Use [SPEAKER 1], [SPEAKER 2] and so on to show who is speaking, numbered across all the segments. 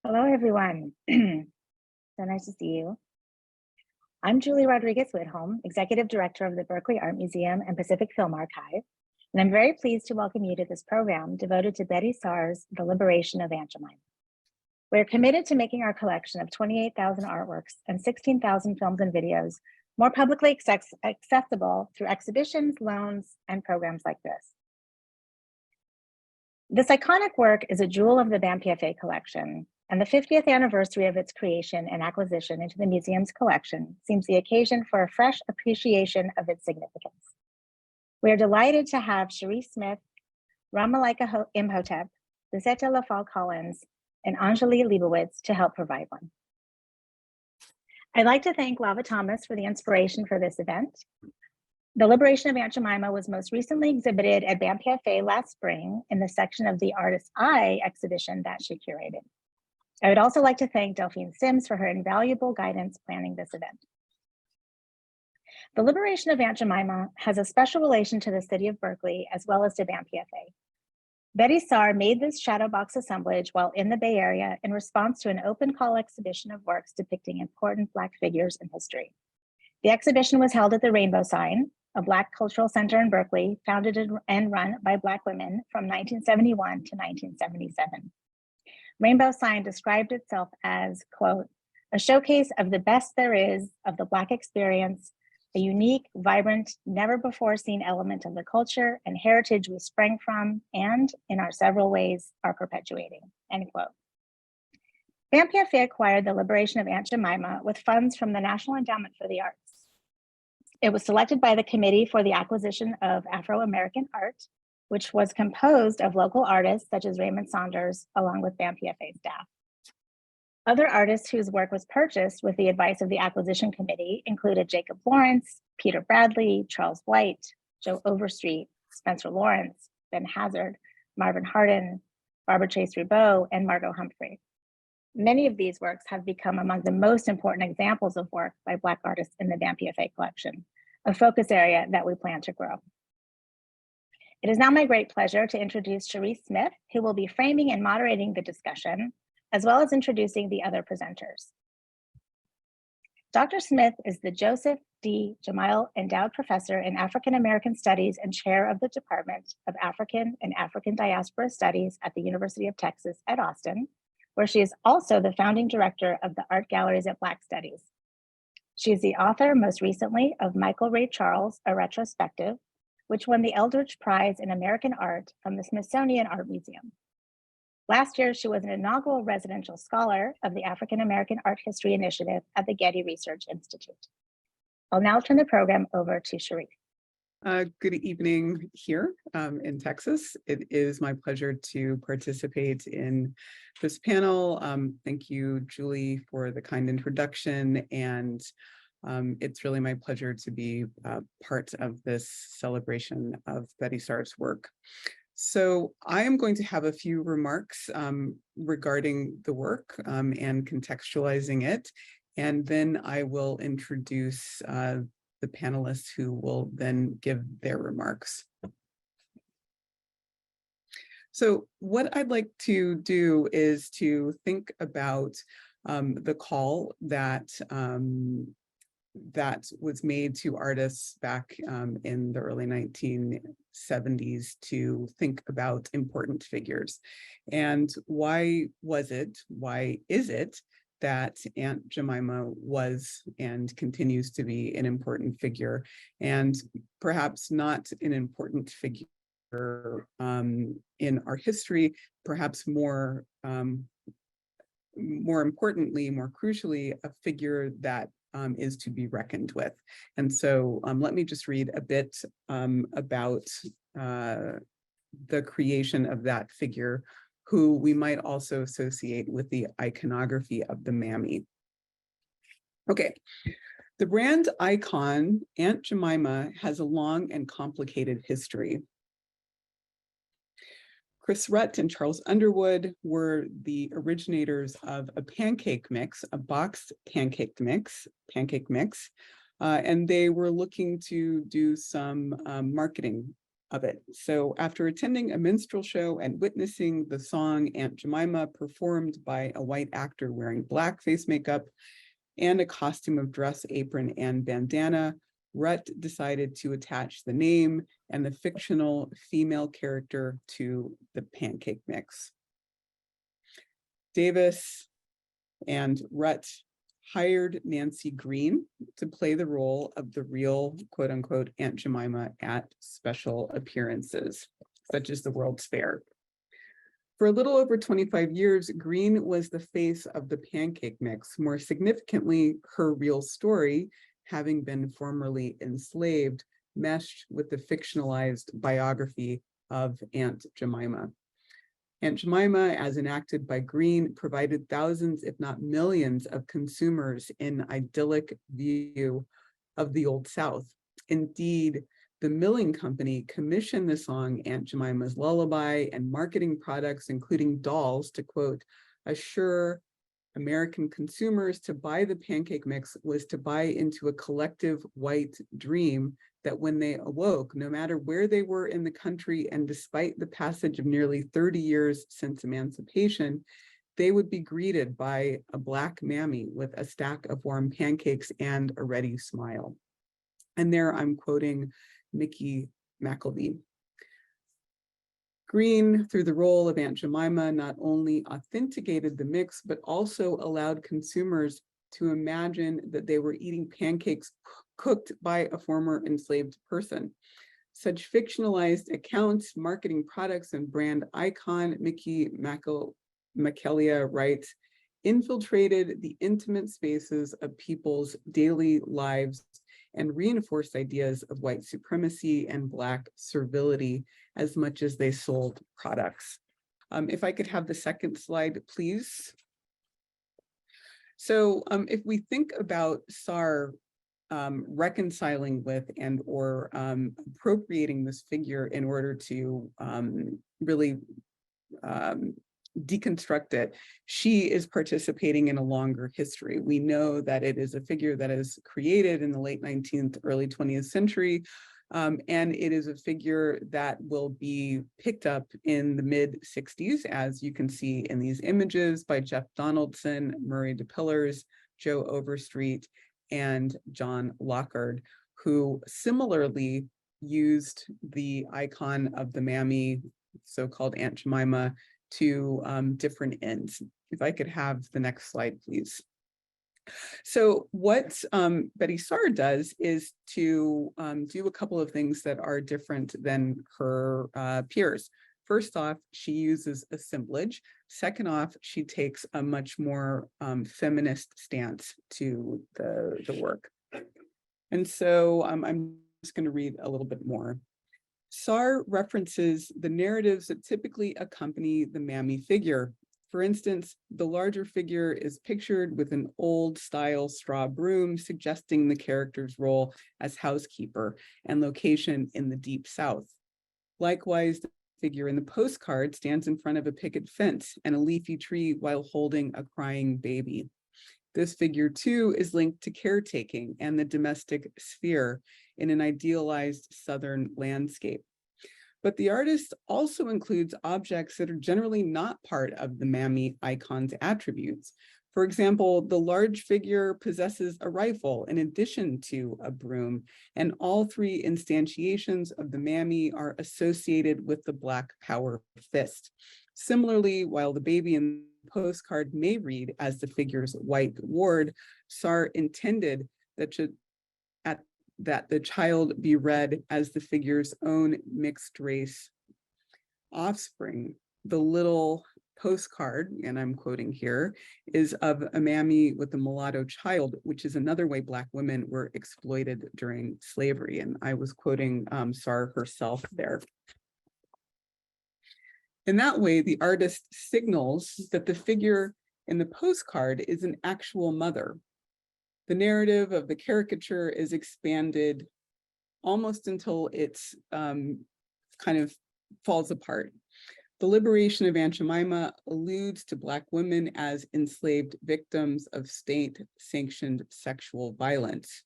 [SPEAKER 1] Hello, everyone. So nice to see you. I'm Julie Rodriguez-Whitholm, Executive Director of the Berkeley Art Museum and Pacific Film Archive, and I'm very pleased to welcome you to this program devoted to Betye Saar's The Liberation of Aunt Jemima. We're committed to making our collection of 28,000 artworks and 16,000 films and videos more publicly accessible through exhibitions, loans, and programs like this. This iconic work is a jewel of the BAMPFA collection, and the 50th anniversary of its creation and acquisition into the museum's collection seems the occasion for a fresh appreciation of its significance. We are delighted to have Cherise Smith, Ra Malika Imhotep, Lizzetta LeFalle-Collins, and Anjuli Lebowitz to help provide one. I'd like to thank Lava Thomas for the inspiration for this event. The Liberation of Aunt Jemima was most recently exhibited at BAMPFA last spring in the section of the Artist's Eye exhibition that she curated. I would also like to thank Delphine Sims for her invaluable guidance planning this event. The Liberation of Aunt Jemima has a special relation to the city of Berkeley as well as to BAMPFA. Betye Saar made this shadow box assemblage while in the Bay Area in response to an open call exhibition of works depicting important Black figures in history. The exhibition was held at the Rainbow Sign, a Black cultural center in Berkeley, founded and run by Black women from 1971 to 1977. Rainbow Sign described itself as, quote, a showcase of the best there is of the Black experience, a unique, vibrant, never before seen element of the culture and heritage we sprang from and, in our several ways, are perpetuating, end quote. BAMPFA acquired the Liberation of Aunt Jemima with funds from the National Endowment for the Arts. It was selected by the Committee for the Acquisition of Afro-American Art, which was composed of local artists such as Raymond Saunders, along with BAMPFA staff. Other artists whose work was purchased with the advice of the Acquisition Committee included Jacob Lawrence, Peter Bradley, Charles White, Joe Overstreet, Spencer Lawrence, Ben Hazard, Marvin Hardin, Barbara Chase Ribot, and Margot Humphrey. Many of these works have become among the most important examples of work by Black artists in the BAMPFA collection, a focus area that we plan to grow. It is now my great pleasure to introduce Cherise Smith, who will be framing and moderating the discussion, as well as introducing the other presenters. Dr. Smith is the Joseph D. Jamil Endowed Professor in African American Studies and Chair of the Department of African and African Diaspora Studies at the University of Texas at Austin, where she is also the founding director of the Art Galleries at Black Studies. She is the author, most recently, of Michael Ray Charles, A Retrospective, which won the Eldridge Prize in American Art from the Smithsonian Art Museum. Last year, she was an inaugural residential scholar of the African American Art History Initiative at the Getty Research Institute. I'll now turn the program over to Cherise.
[SPEAKER 2] Good evening here in Texas. It is my pleasure to participate in this panel. Thank you, Julie, for the kind introduction. And it's really my pleasure to be part of this celebration of Betye Saar's work. So I am going to have a few remarks regarding the work and contextualizing it. And then I will introduce the panelists who will then give their remarks. So what I'd like to do is to think about the call that that was made to artists back in the early 1970s to think about important figures. And why is it that Aunt Jemima was and continues to be an important figure, and perhaps not an important figure in our history, perhaps more importantly, more crucially, a figure that is to be reckoned with. And so let me just read a bit about the creation of that figure, who we might also associate with the iconography of the Mammy. Okay, the brand icon, Aunt Jemima, has a long and complicated history. Chris Rutt and Charles Underwood were the originators of a pancake mix, a boxed pancake mix, and they were looking to do some marketing of it. So after attending a minstrel show and witnessing the song Aunt Jemima performed by a white actor wearing black face makeup and a costume of dress apron and bandana, Rhett decided to attach the name and the fictional female character to the pancake mix. Davis and Rhett hired Nancy Green to play the role of the real, quote unquote, Aunt Jemima at special appearances, such as the World's Fair. For a little over 25 years, Green was the face of the pancake mix. More significantly, her real story, having been formerly enslaved, meshed with the fictionalized biography of Aunt Jemima. Aunt Jemima, as enacted by Green, provided thousands, if not millions, of consumers an idyllic view of the Old South. Indeed, the milling company commissioned the song Aunt Jemima's Lullaby and marketing products, including dolls, to, quote, assure American consumers to buy the pancake mix was to buy into a collective white dream that when they awoke, no matter where they were in the country, and despite the passage of nearly 30 years since emancipation, they would be greeted by a black mammy with a stack of warm pancakes and a ready smile. And there I'm quoting Mickey McElvey. Green, through the role of Aunt Jemima, not only authenticated the mix, but also allowed consumers to imagine that they were eating pancakes cooked by a former enslaved person. Such fictionalized accounts, marketing products, and brand icon Mickey McElvey writes, infiltrated the intimate spaces of people's daily lives and reinforced ideas of white supremacy and Black servility as much as they sold products. If I could have the second slide, please. So if we think about Saar reconciling with and or appropriating this figure in order to really deconstruct it, she is participating in a longer history. We know that it is a figure that is created in the late 19th, early 20th century, and it is a figure that will be picked up in the mid 60s, as you can see in these images, by Jeff Donaldson, Murray DePillars, Joe Overstreet, and John Lockard, who similarly used the icon of the mammy, so-called Aunt Jemima, to different ends. If I could have the next slide, please. So what Betye Saar does is to do a couple of things that are different than her peers. First off, she uses assemblage. Second off, she takes a much more feminist stance to the work. And so I'm just going to read a little bit more. Saar references the narratives that typically accompany the mammy figure. For instance, the larger figure is pictured with an old-style straw broom, suggesting the character's role as housekeeper and location in the Deep South. Likewise, the figure in the postcard stands in front of a picket fence and a leafy tree while holding a crying baby. This figure, too, is linked to caretaking and the domestic sphere in an idealized Southern landscape. But the artist also includes objects that are generally not part of the mammy icon's attributes. For example, the large figure possesses a rifle in addition to a broom, and all three instantiations of the mammy are associated with the Black Power fist. Similarly, while the baby in the postcard may read as the figure's white ward, Saar intended that the child be read as the figure's own mixed race offspring. The little postcard, and I'm quoting here, is of a mammy with a mulatto child, which is another way Black women were exploited during slavery. And I was quoting Saar herself there. In that way, the artist signals that the figure in the postcard is an actual mother. The narrative of the caricature is expanded almost until it's kind of falls apart. The liberation of Aunt Jemima alludes to Black women as enslaved victims of state-sanctioned sexual violence.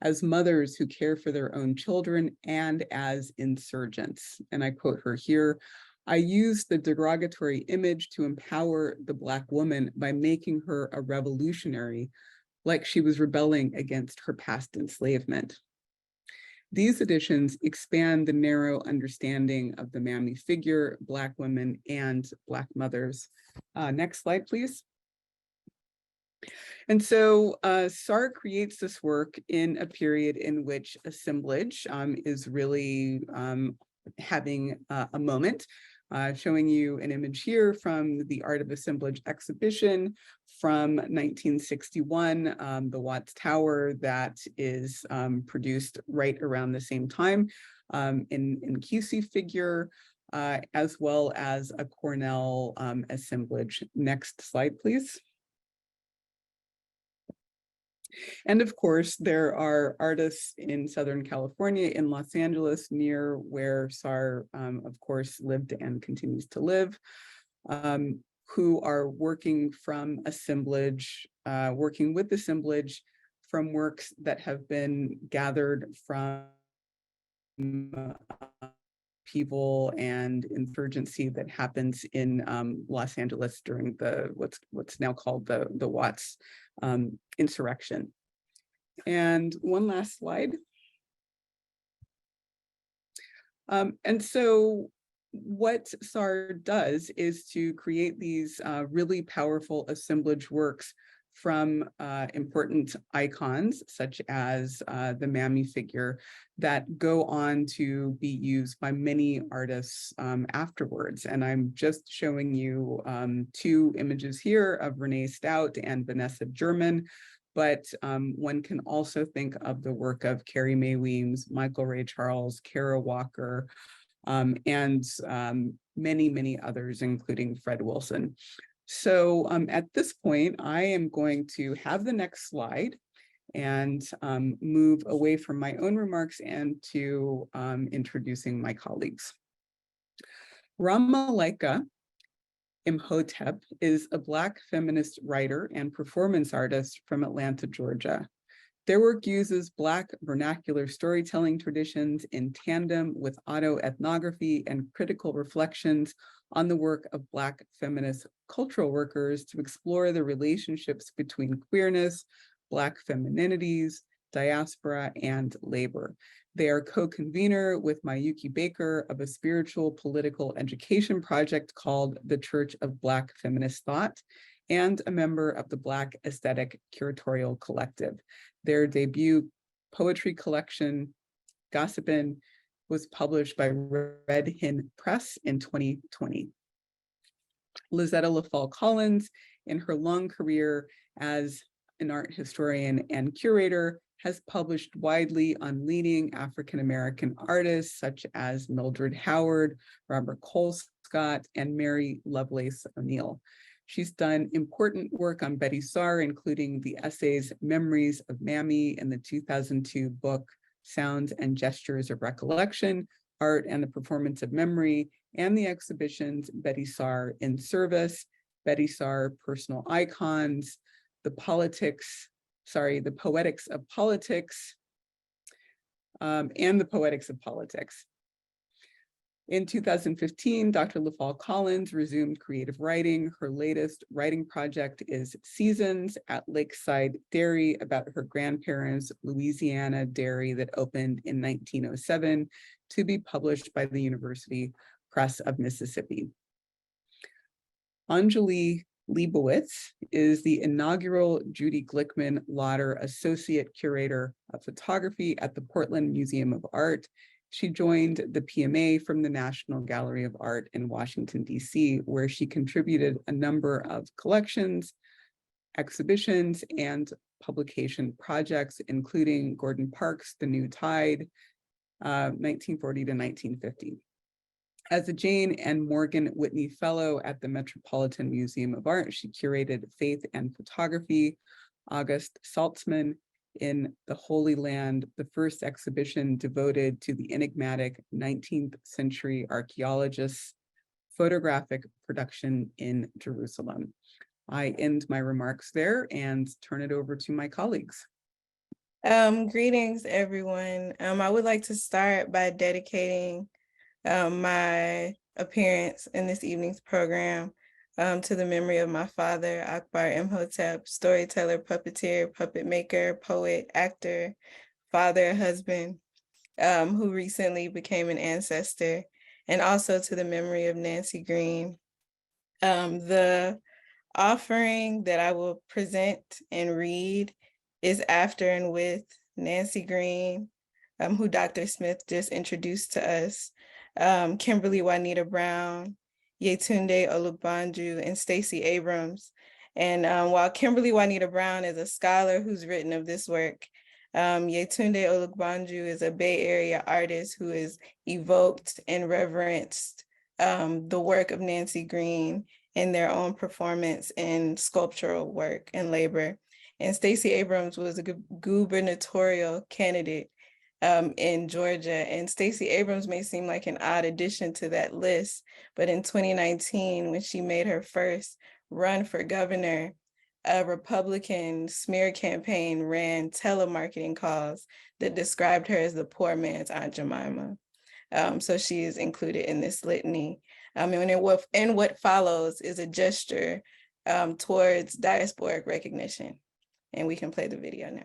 [SPEAKER 2] as mothers who care for their own children, and as insurgents. And I quote her here, "I used the derogatory image to empower the Black woman by making her a revolutionary, like she was rebelling against her past enslavement." These editions expand the narrow understanding of the Mammy figure, Black women, and Black mothers. Next slide, please. And so Saar creates this work in a period in which assemblage is really having a moment. Showing you an image here from the Art of Assemblage exhibition from 1961, the Watts Tower that is produced right around the same time in QC figure, as well as a Cornell assemblage. Next slide, please. And of course, there are artists in Southern California, in Los Angeles, near where Saar, of course, lived and continues to live, who are working from assemblage, working with assemblage from works that have been gathered from people and insurgency that happens in Los Angeles during the what's now called the Watts insurrection. And one last slide. And so what Saar does is to create these really powerful assemblage works from important icons, such as the Mammy figure, that go on to be used by many artists afterwards. And I'm just showing you two images here of Renee Stout and Vanessa German, but one can also think of the work of Carrie Mae Weems, Michael Ray Charles, Kara Walker, and many, many others, including Fred Wilson. So at this point, I am going to have the next slide and move away from my own remarks and to introducing my colleagues. Ra Malika Imhotep is a Black feminist writer and performance artist from Atlanta, Georgia. Their work uses Black vernacular storytelling traditions in tandem with autoethnography and critical reflections on the work of Black feminist cultural workers to explore the relationships between queerness, Black femininities, diaspora, and labor. They are co-convener with Mayuki Baker of a spiritual political education project called the Church of Black Feminist Thought, and a member of the Black Aesthetic Curatorial Collective. Their debut poetry collection, Gossipin', was published by Red Hen Press in 2020. Lizzetta LeFalle-Collins, in her long career as an art historian and curator, has published widely on leading African-American artists such as Mildred Howard, Robert Colescott, and Mary Lovelace O'Neill. She's done important work on Betye Saar, including the essays Memories of Mammy in the 2002 book Sounds and Gestures of Recollection, Art and the Performance of Memory, and the exhibitions Betye Saar in Service, Betye Saar Personal Icons, the Poetics of Politics, and the Poetics of Politics. In 2015, Dr. LeFalle-Collins resumed creative writing. Her latest writing project is Seasons at Lakeside Dairy, about her grandparents' Louisiana dairy that opened in 1907, to be published by the University Press of Mississippi. Anjuli Lebowitz is the inaugural Judy Glickman Lauder Associate Curator of Photography at the Portland Museum of Art. She joined the PMA from the National Gallery of Art in Washington, D.C., where she contributed a number of collections, exhibitions, and publication projects, including Gordon Parks' The New Tide, 1940 to 1950. As a Jane and Morgan Whitney Fellow at the Metropolitan Museum of Art, she curated Faith and Photography, August Saltzman, in the Holy Land, the first exhibition devoted to the enigmatic 19th century archaeologists' photographic production in Jerusalem. I end my remarks there and turn it over to my colleagues.
[SPEAKER 3] Greetings, everyone. I would like to start by dedicating my appearance in this evening's program to the memory of my father, Akbar Imhotep, storyteller, puppeteer, puppet maker, poet, actor, father, husband, who recently became an ancestor, and also to the memory of Nancy Green. The offering that I will present and read is after and with Nancy Green, who Dr. Smith just introduced to us, Kimberly Juanita Brown, Yetunde Olugbanju, and Stacey Abrams. And while Kimberly Juanita Brown is a scholar who's written of this work, Yetunde Olugbanju is a Bay Area artist who has evoked and reverenced the work of Nancy Green in their own performance and sculptural work and labor. And Stacey Abrams was a gubernatorial candidate in Georgia. And Stacey Abrams may seem like an odd addition to that list, but in 2019, when she made her first run for governor, a Republican smear campaign ran telemarketing calls that described her as the poor man's Aunt Jemima. So she is included in this litany. And what follows is a gesture towards diasporic recognition. And we can play the video now.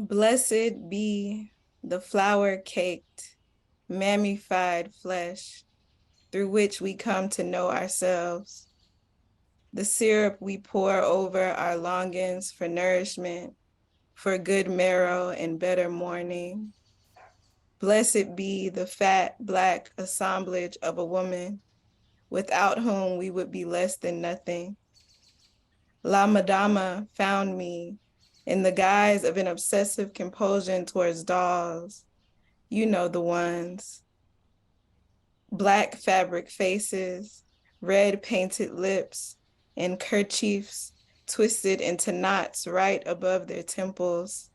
[SPEAKER 3] Blessed be the flour-caked, mammified flesh through which we come to know ourselves, the syrup we pour over our longings for nourishment, for good marrow and better mourning. Blessed be the fat Black assemblage of a woman, without whom we would be less than nothing. La Madama found me in the guise of an obsessive compulsion towards dolls. You know the ones. Black fabric faces, red painted lips, and kerchiefs twisted into knots right above their temples.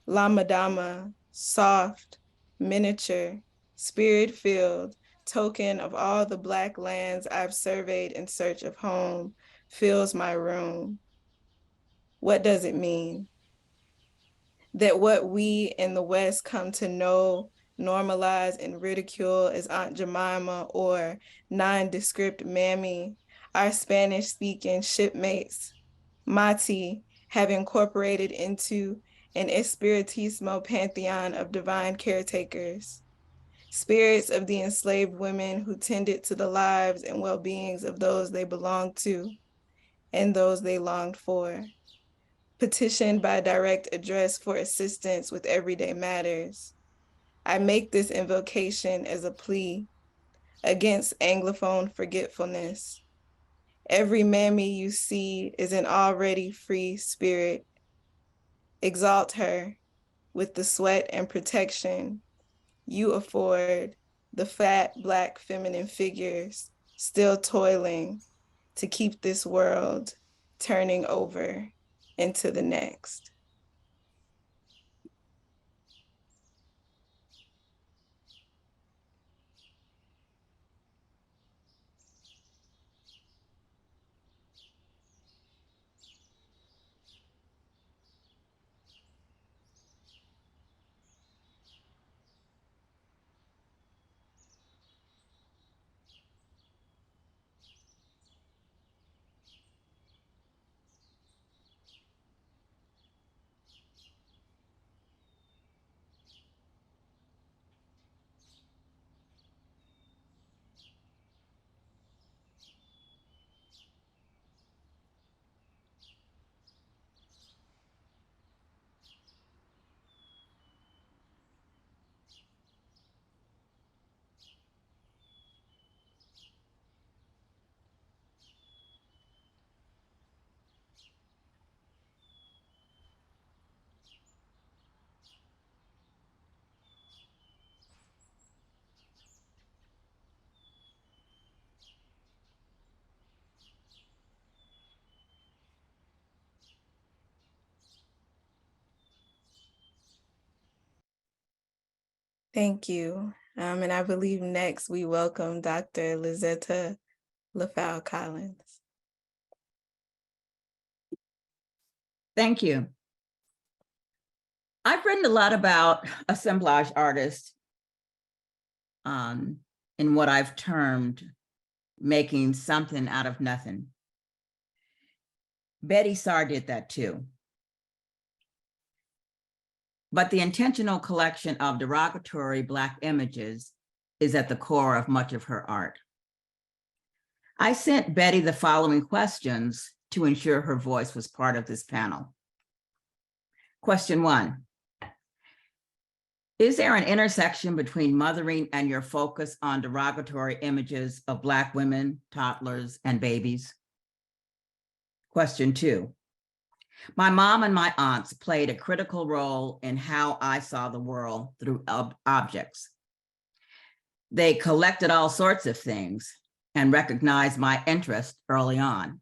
[SPEAKER 3] La Madama, soft, miniature, spirit-filled, token of all the Black lands I've surveyed in search of home, fills my room. What does it mean? That what we in the West come to know, normalize, and ridicule as Aunt Jemima or nondescript Mammy, our Spanish-speaking shipmates, Mati, have incorporated into an espiritismo pantheon of divine caretakers, spirits of the enslaved women who tended to the lives and well-beings of those they belonged to and those they longed for. Petitioned by direct address for assistance with everyday matters. I make this invocation as a plea against Anglophone forgetfulness. Every mammy you see is an already free spirit. Exalt her with the sweat and protection you afford the fat Black feminine figures still toiling to keep this world turning over into the next. Thank you. And I believe next we welcome Dr. Lizzetta LeFalle-Collins.
[SPEAKER 4] Thank you. I've written a lot about assemblage artists in what I've termed making something out of nothing. Betye Saar did that too. But the intentional collection of derogatory Black images is at the core of much of her art. I sent Betye the following questions to ensure her voice was part of this panel. Question 1. Is there an intersection between mothering and your focus on derogatory images of Black women, toddlers, and babies? Question 2. My mom and my aunts played a critical role in how I saw the world through objects. They collected all sorts of things and recognized my interest early on.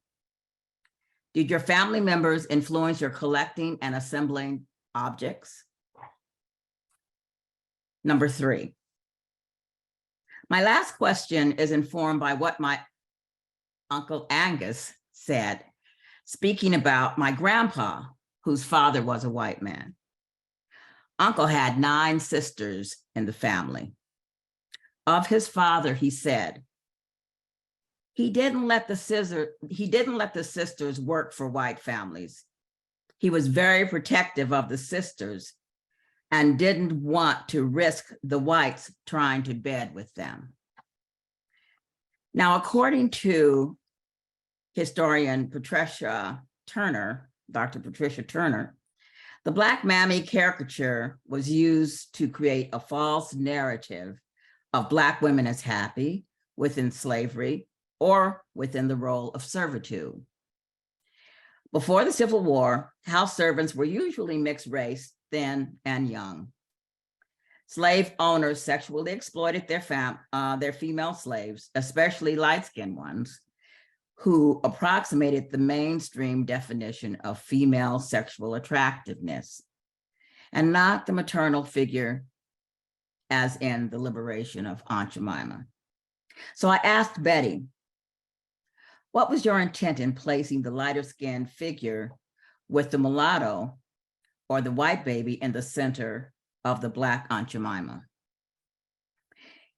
[SPEAKER 4] Did your family members influence your collecting and assembling objects? Number 3. My last question is informed by what my Uncle Angus said, speaking about my grandpa, whose father was a white man. Uncle had 9 sisters in the family. Of his father, he said, he didn't let the sisters work for white families. He was very protective of the sisters and didn't want to risk the whites trying to bed with them. Now, according to historian Patricia Turner, Dr. Patricia Turner, the Black Mammy caricature was used to create a false narrative of Black women as happy within slavery or within the role of servitude. Before the Civil War, house servants were usually mixed race, thin and young. Slave owners sexually exploited their female slaves, especially light-skinned ones, who approximated the mainstream definition of female sexual attractiveness, and not the maternal figure as in the Liberation of Aunt Jemima. So I asked Betye, what was your intent in placing the lighter-skinned figure with the mulatto or the white baby in the center of the Black Aunt Jemima?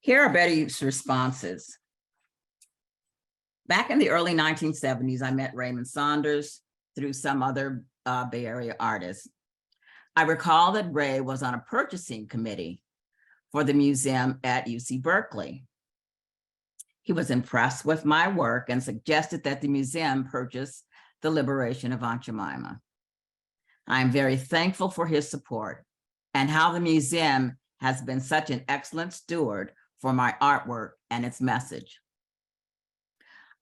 [SPEAKER 4] Here are Betty's responses. Back in the early 1970s, I met Raymond Saunders through some other Bay Area artists. I recall that Ray was on a purchasing committee for the museum at UC Berkeley. He was impressed with my work and suggested that the museum purchase the Liberation of Aunt Jemima. I am very thankful for his support and how the museum has been such an excellent steward for my artwork and its message.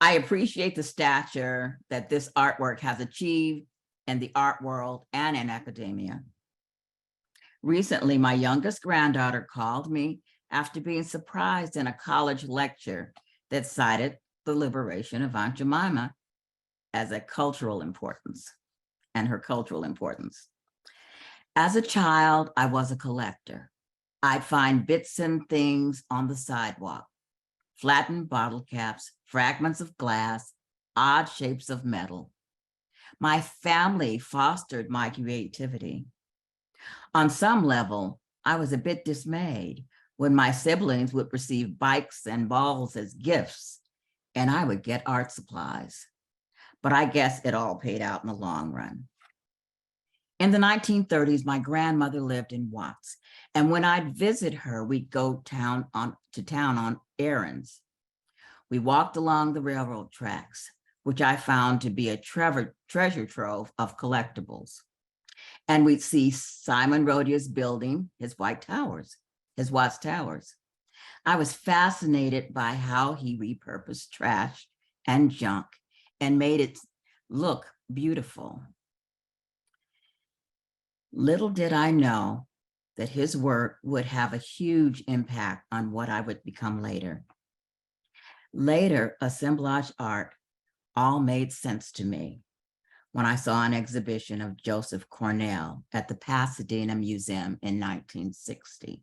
[SPEAKER 4] I appreciate the stature that this artwork has achieved in the art world and in academia. Recently, my youngest granddaughter called me after being surprised in a college lecture that cited the Liberation of Aunt Jemima as a cultural importance and her cultural importance. As a child, I was a collector. I'd find bits and things on the sidewalk, flattened bottle caps, fragments of glass, odd shapes of metal. My family fostered my creativity. On some level, I was a bit dismayed when my siblings would receive bikes and balls as gifts, and I would get art supplies. But I guess it all paid out in the long run. In the 1930s, my grandmother lived in Watts, and when I'd visit her, we'd go to town on errands. We walked along the railroad tracks, which I found to be a treasure trove of collectibles. And we'd see Simon Rodia's building, his Watts Towers. I was fascinated by how he repurposed trash and junk and made it look beautiful. Little did I know that his work would have a huge impact on what I would become later. Later, assemblage art all made sense to me when I saw an exhibition of Joseph Cornell at the Pasadena Museum in 1960.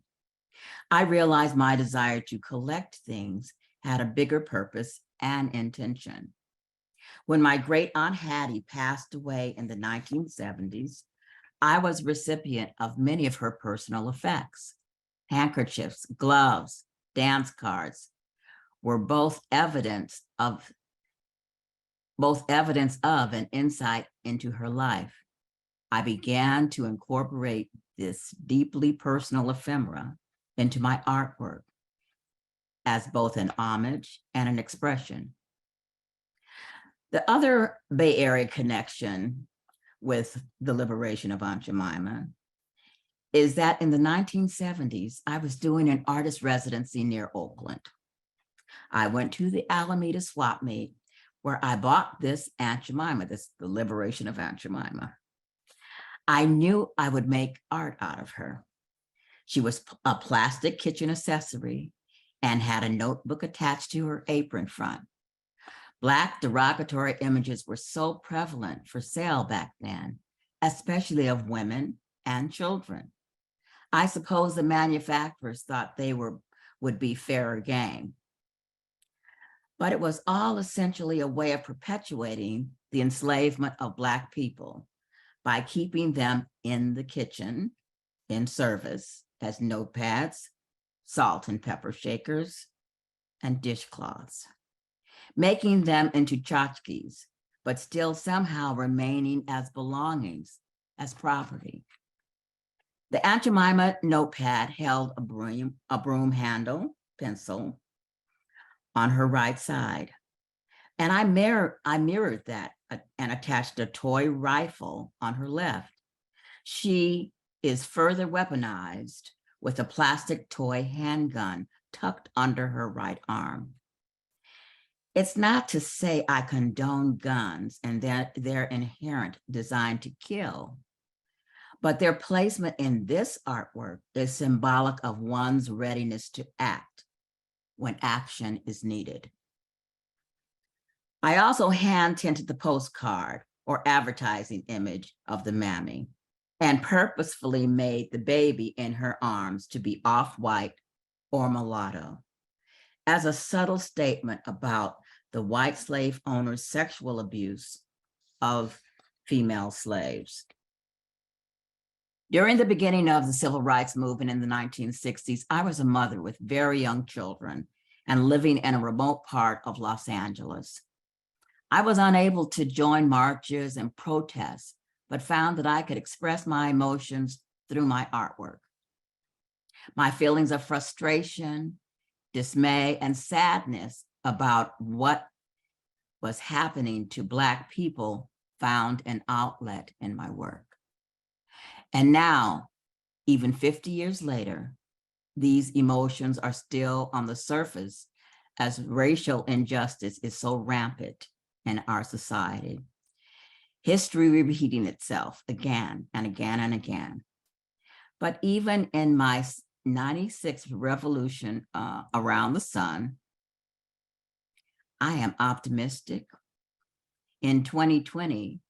[SPEAKER 4] I realized my desire to collect things had a bigger purpose and intention. When my great aunt Hattie passed away in the 1970s, I was recipient of many of her personal effects. Handkerchiefs, gloves, dance cards were both evidence of an insight into her life. I began to incorporate this deeply personal ephemera into my artwork as both an homage and an expression. The other Bay Area connection with the liberation of Aunt Jemima is that in the 1970s, I was doing an artist residency near Oakland. I went to the Alameda swap meet where I bought this Aunt Jemima, the liberation of Aunt Jemima. I knew I would make art out of her. She was a plastic kitchen accessory and had a notebook attached to her apron front. Black derogatory images were so prevalent for sale back then, especially of women and children. I suppose the manufacturers thought they would be fairer game. But it was all essentially a way of perpetuating the enslavement of Black people by keeping them in the kitchen in service as notepads, salt and pepper shakers, and dishcloths, making them into tchotchkes, but still somehow remaining as belongings, as property. The Aunt Jemima notepad held a broom handle, pencil, on her right side. And I mirrored that and attached a toy rifle on her left. She is further weaponized with a plastic toy handgun tucked under her right arm. It's not to say I condone guns and their inherent design to kill, but their placement in this artwork is symbolic of one's readiness to act when action is needed. I also hand tinted the postcard or advertising image of the Mammy and purposefully made the baby in her arms to be off-white or mulatto as a subtle statement about the white slave owner's sexual abuse of female slaves. During the beginning of the civil rights movement in the 1960s, I was a mother with very young children and living in a remote part of Los Angeles. I was unable to join marches and protests, but found that I could express my emotions through my artwork. My feelings of frustration, dismay, and sadness about what was happening to Black people found an outlet in my work. And now, even 50 years later, these emotions are still on the surface as racial injustice is so rampant in our society. History repeating itself again and again and again. But even in my 96th revolution around the sun, I am optimistic. In 2020,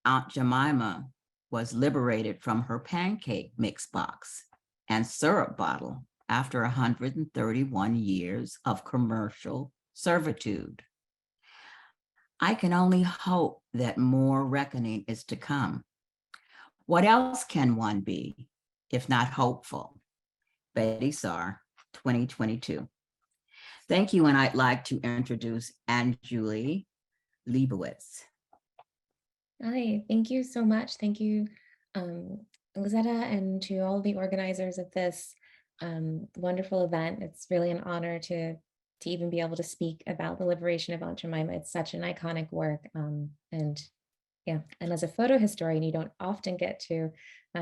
[SPEAKER 4] Aunt Jemima was liberated from her pancake mix box and syrup bottle after 131 years of commercial servitude. I can only hope that more reckoning is to come. What else can one be, if not hopeful? Betye Saar, 2022. Thank you, and I'd like to introduce Anjuli Lebowitz.
[SPEAKER 5] Hi, thank you so much. Thank you, Lizzetta, and to all the organizers of this wonderful event. It's really an honor to even be able to speak about the liberation of Aunt Jemima. It's such an iconic work. And as a photo historian, you don't often get to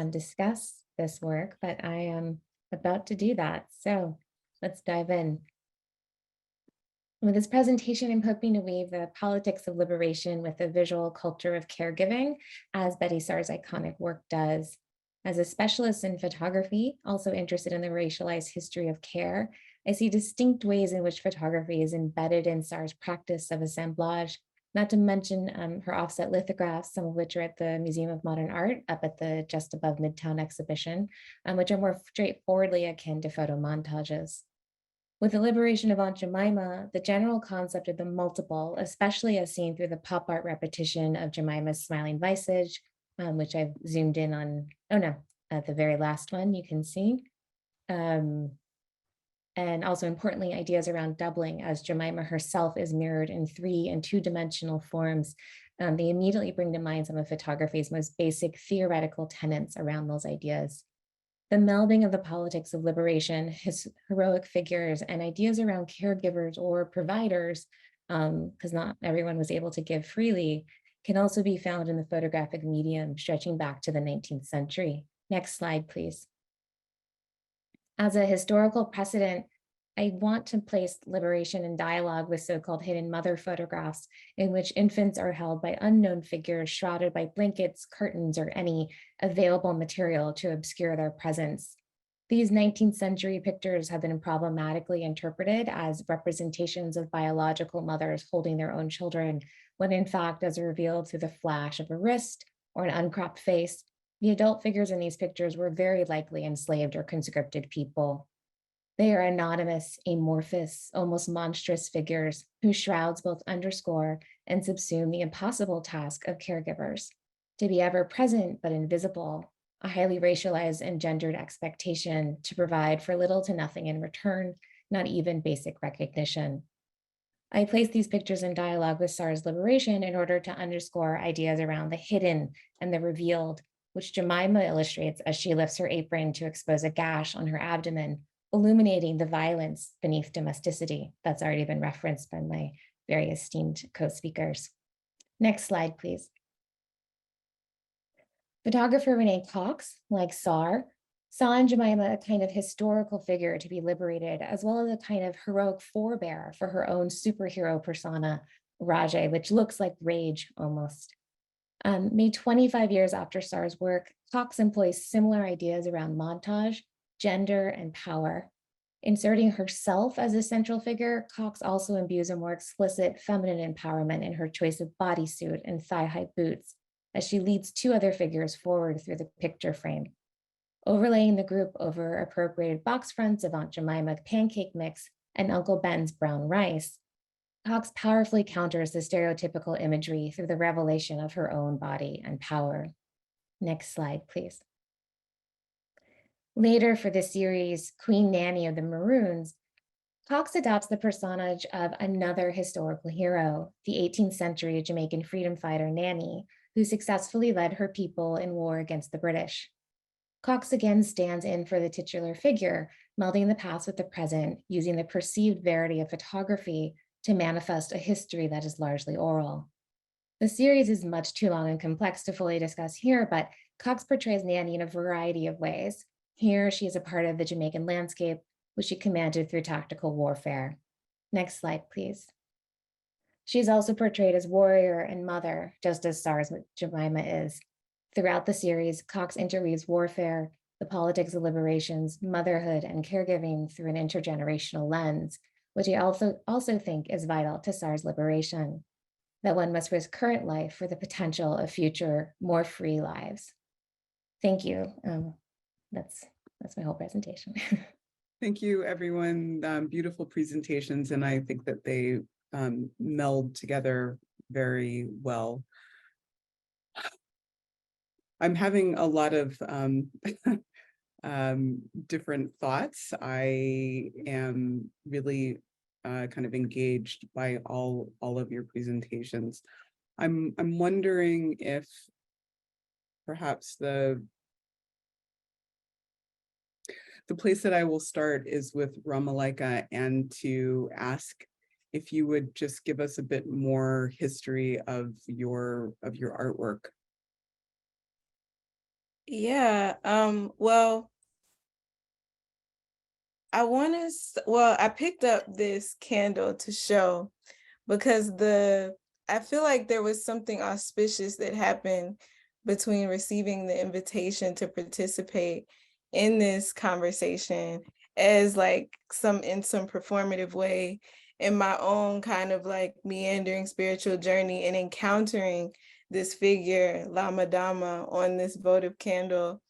[SPEAKER 5] discuss this work, but I am about to do that. So let's dive in. With this presentation, I'm hoping to weave the politics of liberation with the visual culture of caregiving, as Betye Saar's iconic work does. As a specialist in photography, also interested in the racialized history of care, I see distinct ways in which photography is embedded in Saar's practice of assemblage, not to mention her offset lithographs, some of which are at the Museum of Modern Art up at the just above Midtown exhibition, which are more straightforwardly akin to photo montages. With the liberation of Aunt Jemima, the general concept of the multiple, especially as seen through the pop art repetition of Jemima's smiling visage, which I've zoomed in on, at the very last one you can see. And also importantly, ideas around doubling as Jemima herself is mirrored in 3- and 2-dimensional forms. They immediately bring to mind some of photography's most basic theoretical tenets around those ideas. The melding of the politics of liberation, his heroic figures, and ideas around caregivers or providers, because not everyone was able to give freely, can also be found in the photographic medium stretching back to the 19th century. Next slide, please. As a historical precedent, I want to place liberation in dialogue with so-called hidden mother photographs, in which infants are held by unknown figures shrouded by blankets, curtains, or any available material to obscure their presence. These 19th century pictures have been problematically interpreted as representations of biological mothers holding their own children, when in fact, as revealed through the flash of a wrist or an uncropped face, the adult figures in these pictures were very likely enslaved or conscripted people. They are anonymous, amorphous, almost monstrous figures whose shrouds both underscore and subsume the impossible task of caregivers, to be ever present but invisible, a highly racialized and gendered expectation to provide for little to nothing in return, not even basic recognition. I place these pictures in dialogue with Saar's liberation in order to underscore ideas around the hidden and the revealed, which Jemima illustrates as she lifts her apron to expose a gash on her abdomen, illuminating the violence beneath domesticity that's already been referenced by my very esteemed co-speakers. Next slide, please. Photographer Renee Cox, like Saar, saw in Jemima a kind of historical figure to be liberated, as well as a kind of heroic forebear for her own superhero persona, Rajay, which looks like rage almost. Made 25 years after Saar's work, Cox employs similar ideas around montage, gender, and power. Inserting herself as a central figure, Cox also imbues a more explicit feminine empowerment in her choice of bodysuit and thigh-high boots, as she leads 2 other figures forward through the picture frame. Overlaying the group over appropriated box fronts of Aunt Jemima's pancake mix and Uncle Ben's brown rice, Cox powerfully counters the stereotypical imagery through the revelation of her own body and power. Next slide, please. Later for the series, Queen Nanny of the Maroons, Cox adopts the personage of another historical hero, the 18th century Jamaican freedom fighter Nanny, who successfully led her people in war against the British. Cox again stands in for the titular figure, melding the past with the present, using the perceived verity of photography to manifest a history that is largely oral. The series is much too long and complex to fully discuss here, but Cox portrays Nanny in a variety of ways. Here, she is a part of the Jamaican landscape, which she commanded through tactical warfare. Next slide, please. She is also portrayed as warrior and mother, just as Saar's Jemima is. Throughout the series, Cox interweaves warfare, the politics of liberations, motherhood, and caregiving through an intergenerational lens, which I also think is vital to Saar's liberation, that one must risk current life for the potential of future, more free lives. Thank you. That's my whole presentation.
[SPEAKER 2] Thank you, everyone. Beautiful presentations, and I think that they meld together very well. I'm having a lot of different thoughts. I am really kind of engaged by all of your presentations. I'm wondering if perhaps the place that I will start is with Ra Malika, and to ask if you would just give us a bit more history of your artwork.
[SPEAKER 3] Yeah, well, I picked up this candle to show because I feel like there was something auspicious that happened between receiving the invitation to participate in this conversation as like in some performative way, in my own kind of like meandering spiritual journey and encountering this figure, La Madama, on this votive candle,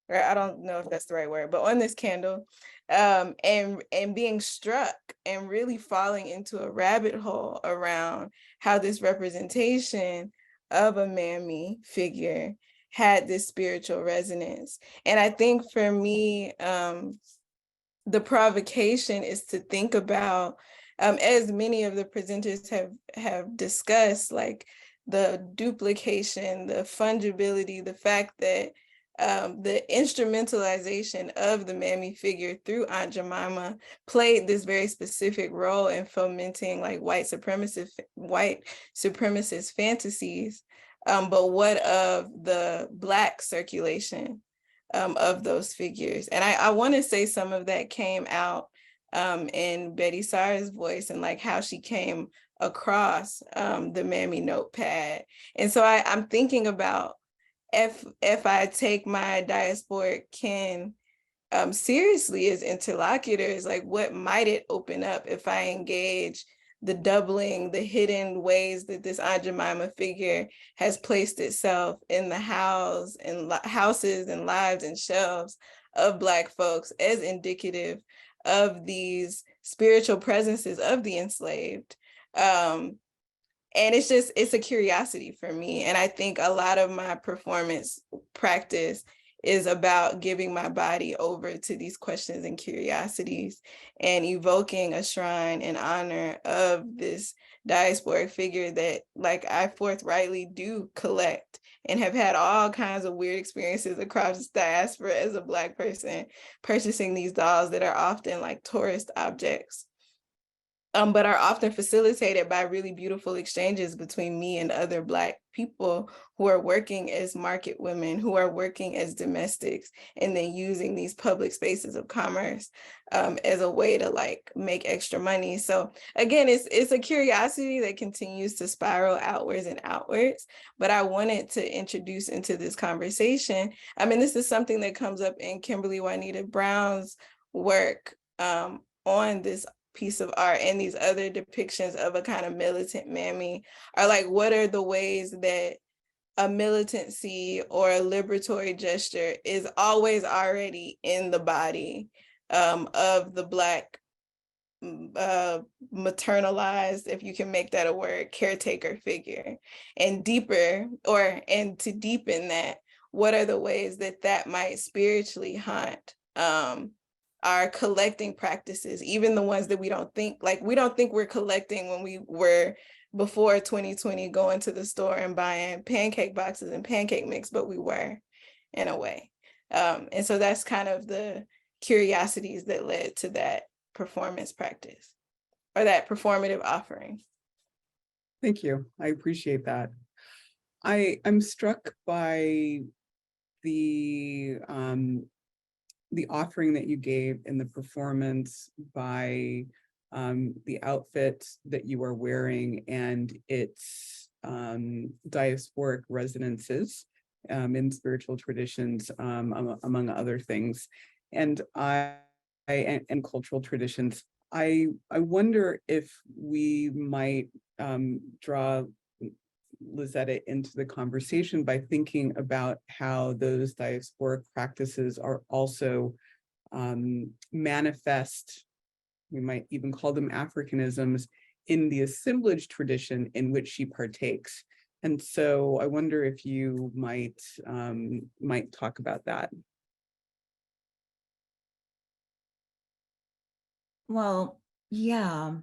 [SPEAKER 3] or I don't know if that's the right word, but on this candle, and being struck and really falling into a rabbit hole around how this representation of a mammy figure had this spiritual resonance. And I think for me, the provocation is to think about, as many of the presenters have discussed, like the duplication, the fungibility, the fact that the instrumentalization of the mammy figure through Aunt Jemima played this very specific role in fomenting like white supremacist fantasies. But what of the Black circulation of those figures? And I want to say some of that came out in Betye Saar's voice, and like how she came across the mammy notepad. And so I'm thinking about, if I take my diasporic kin seriously as interlocutors, like what might it open up if I engage the doubling, the hidden ways that this Aunt Jemima figure has placed itself in the houses and lives and shelves of Black folks as indicative of these spiritual presences of the enslaved. And it's a curiosity for me. And I think a lot of my performance practice is about giving my body over to these questions and curiosities and evoking a shrine in honor of this diasporic figure that, like, I forthrightly do collect and have had all kinds of weird experiences across diaspora as a Black person purchasing these dolls that are often like tourist objects. But are often facilitated by really beautiful exchanges between me and other Black people who are working as market women, who are working as domestics, and then using these public spaces of commerce as a way to like make extra money. So again, it's a curiosity that continues to spiral outwards and outwards, but I wanted to introduce into this conversation. I mean, this is something that comes up in Kimberly Juanita Brown's work on this piece of art, and these other depictions of a kind of militant mammy are like, what are the ways that a militancy or a liberatory gesture is always already in the body of the Black maternalized, if you can make that a word, caretaker figure, and to deepen that, what are the ways that that might spiritually haunt our collecting practices, even the ones that we don't think we're collecting when we were before 2020 going to the store and buying pancake boxes and pancake mix, but we were, in a way. And so that's kind of the curiosities that led to that performance practice, or that performative offering.
[SPEAKER 2] Thank you. I appreciate that. I'm struck by the offering that you gave in the performance by the outfit that you are wearing and its diasporic resonances in spiritual traditions, among other things, and cultural traditions. I wonder if we might draw Lizzetta into the conversation by thinking about how those diasporic practices are also manifest, we might even call them Africanisms, in the assemblage tradition in which she partakes. And so I wonder if you might talk about that.
[SPEAKER 4] Well, yeah.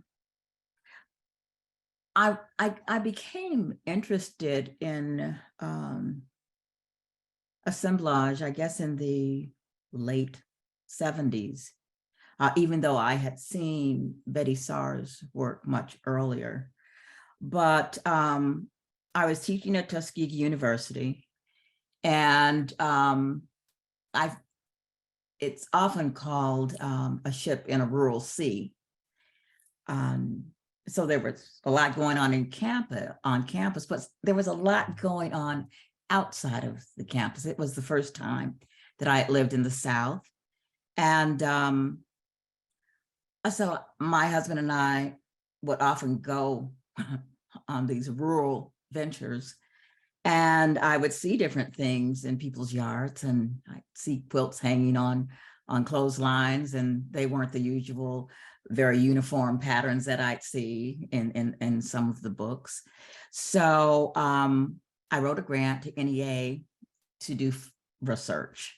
[SPEAKER 4] I became interested in assemblage, I guess, in the late 70s, even though I had seen Betye Saar's work much earlier. But I was teaching at Tuskegee University, and it's often called a ship in a rural sea. So there was a lot going on campus, but there was a lot going on outside of the campus. It was the first time that I had lived in the South. And so my husband and I would often go on these rural ventures, and I would see different things in people's yards, and I'd see quilts hanging on clotheslines, and they weren't the usual very uniform patterns that I'd see in some of the books. So I wrote a grant to NEA to do research,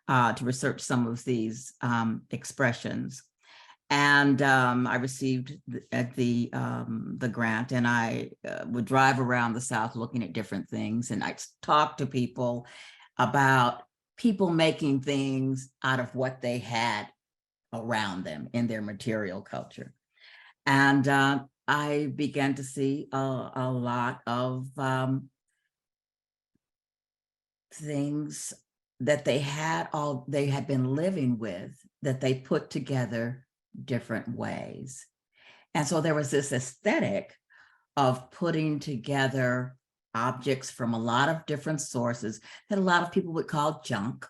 [SPEAKER 4] to research some of these expressions. And I received the grant, and I would drive around the South looking at different things, and I'd talk to people about people making things out of what they had around them in their material culture. And I began to see a lot of things that they had been living with, that they put together different ways. And so there was this aesthetic of putting together objects from a lot of different sources that a lot of people would call junk,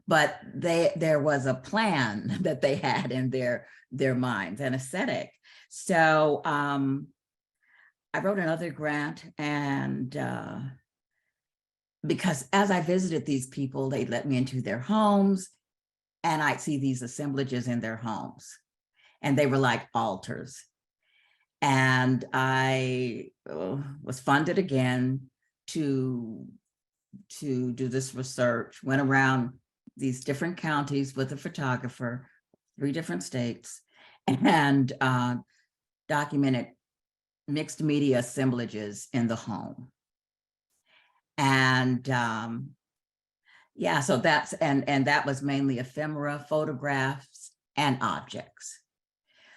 [SPEAKER 4] but there was a plan that they had in their minds, an aesthetic. So I wrote another grant, and because as I visited these people, they let me into their homes, and I'd see these assemblages in their homes, and they were like altars. And I was funded again to do this research, went around these different counties with a photographer, 3 different states, and documented mixed media assemblages in the home. And yeah, so that's, and that was mainly ephemera, photographs, and objects.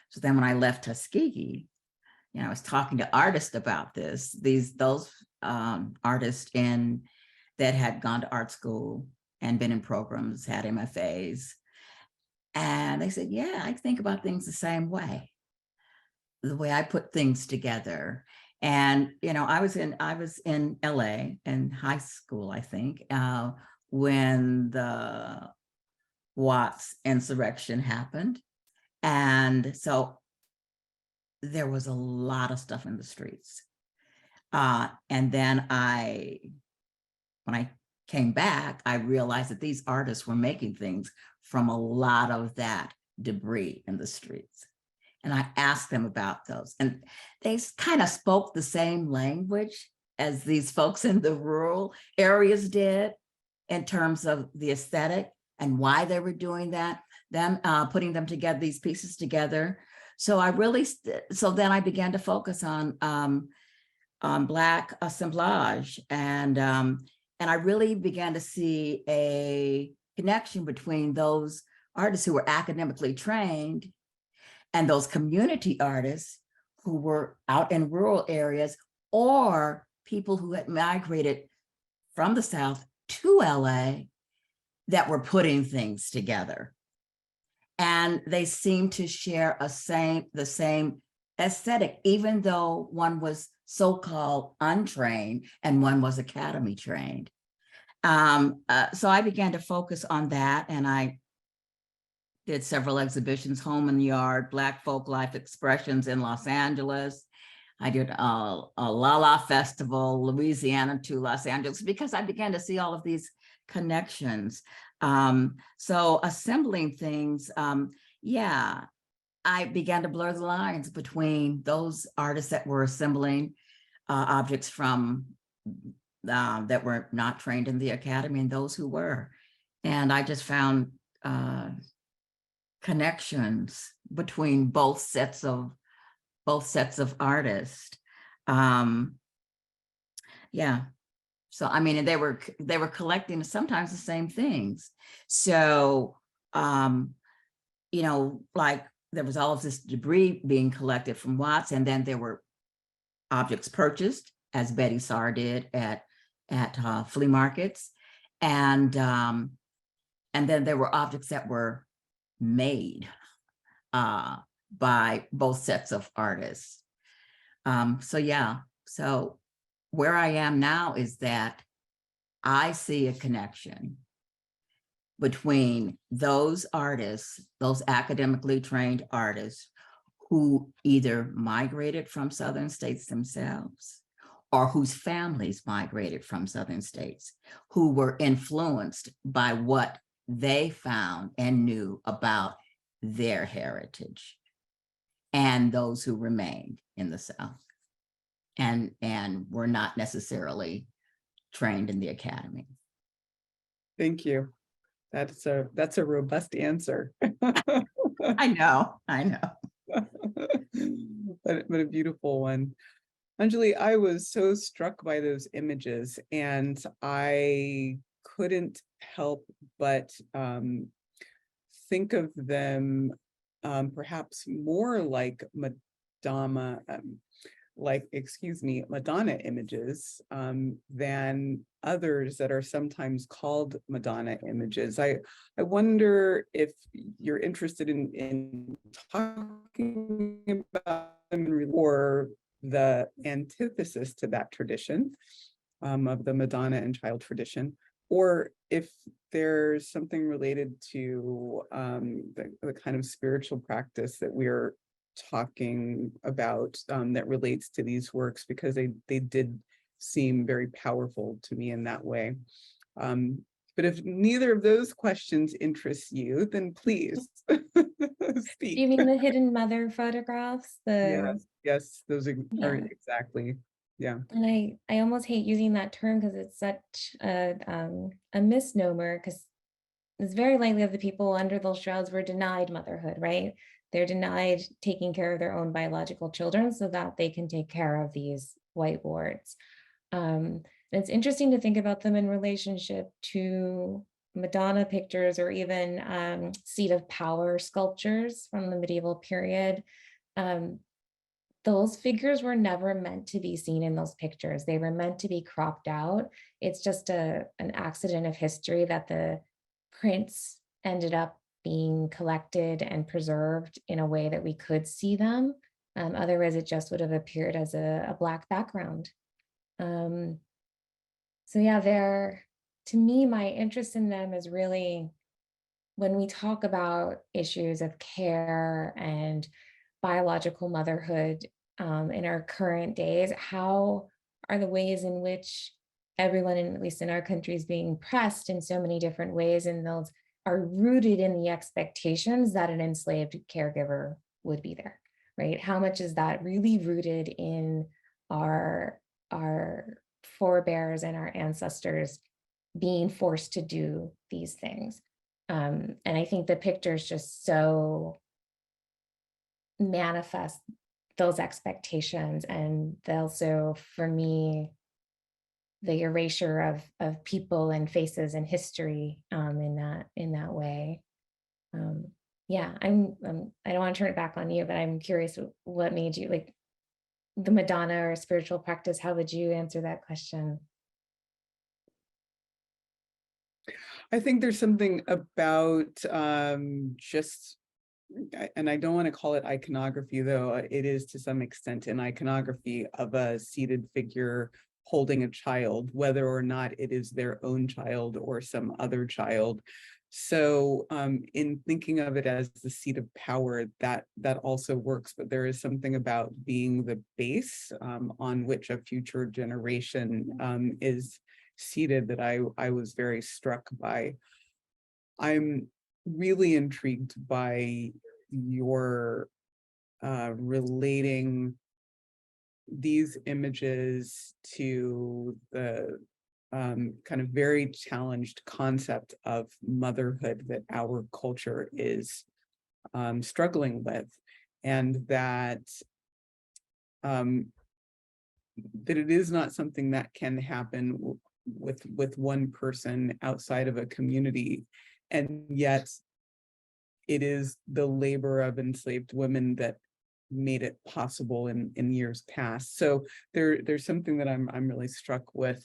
[SPEAKER 4] So then when I left Tuskegee, I was talking to artists about this, those artists that had gone to art school and been in programs, had MFAs. And they said, yeah, I think about things the same way, the way I put things together. And, I was in LA in high school, I think, when the Watts insurrection happened. And so there was a lot of stuff in the streets. And then when I came back, I realized that these artists were making things from a lot of that debris in the streets. And I asked them about those, and they kind of spoke the same language as these folks in the rural areas did in terms of the aesthetic and why they were doing that, them putting them together, these pieces together. So then I began to focus on Black assemblage, and I really began to see a connection between those artists who were academically trained and those community artists who were out in rural areas, or people who had migrated from the South to LA that were putting things together. And they seemed to share the same aesthetic, even though one was so-called untrained and one was academy trained. So I began to focus on that, and I did several exhibitions, Home and Yard, Black Folk Life Expressions in Los Angeles. I did a La Festival, Louisiana to Los Angeles, because I began to see all of these connections. So assembling things, yeah, I began to blur the lines between those artists that were assembling objects from that were not trained in the academy and those who were. And I just found connections between both sets of artists. Yeah. So I mean, and they were collecting sometimes the same things. So like there was all of this debris being collected from Watts, and then there were objects purchased, as Betye Saar did at flea markets, and then there were objects that were made by both sets of artists. So yeah, so where I am now is that I see a connection between those artists, those academically trained artists who either migrated from Southern states themselves or whose families migrated from Southern states, who were influenced by what they found and knew about their heritage, and those who remained in the South and were not necessarily trained in the academy.
[SPEAKER 2] Thank you. That's a robust answer.
[SPEAKER 4] I know.
[SPEAKER 2] But a beautiful one. Anjuli, I was so struck by those images, and I couldn't help but think of them perhaps more like Madonna images than others that are sometimes called Madonna images. I wonder if you're interested in talking about them, or the antithesis to that tradition of the Madonna and child tradition, or if there's something related to the kind of spiritual practice that we're talking about that relates to these works, because they did seem very powerful to me in that way. But if neither of those questions interests you, then please speak.
[SPEAKER 5] Do you mean the hidden mother photographs?
[SPEAKER 2] Yes, those are
[SPEAKER 5] Yeah.
[SPEAKER 2] exactly. Yeah.
[SPEAKER 5] And I almost hate using that term because it's such a misnomer, because it's very likely that the people under those shrouds were denied motherhood, right? They're denied taking care of their own biological children so that they can take care of these white wards. And it's interesting to think about them in relationship to Madonna pictures, or even seat of power sculptures from the medieval period. Those figures were never meant to be seen in those pictures. They were meant to be cropped out. It's just an accident of history that the prints ended up being collected and preserved in a way that we could see them. Otherwise, it just would have appeared as a Black background. So yeah, to me, my interest in them is really when we talk about issues of care and biological motherhood in our current days, how are the ways in which everyone, at least in our country, is being pressed in so many different ways, and those are rooted in the expectations that an enslaved caregiver would be there, right? How much is that really rooted in our forebears and our ancestors being forced to do these things? And I think the pictures just so manifest those expectations, and also, for me, the erasure of people and faces and history in that way. Yeah, I don't want to turn it back on you, but I'm curious what made you like the Madonna or spiritual practice. How would you answer that question?
[SPEAKER 2] I think there's something about just, and I don't want to call it iconography, though it is to some extent an iconography of a seated figure holding a child, whether or not it is their own child or some other child. So in thinking of it as the seat of power, that also works, but there is something about being the base on which a future generation is seated that I was very struck by. I'm really intrigued by your relating these images to the kind of very challenged concept of motherhood that our culture is struggling with, and that it is not something that can happen with one person outside of a community, and yet it is the labor of enslaved women that made it possible in years past. So there's something that I'm really struck by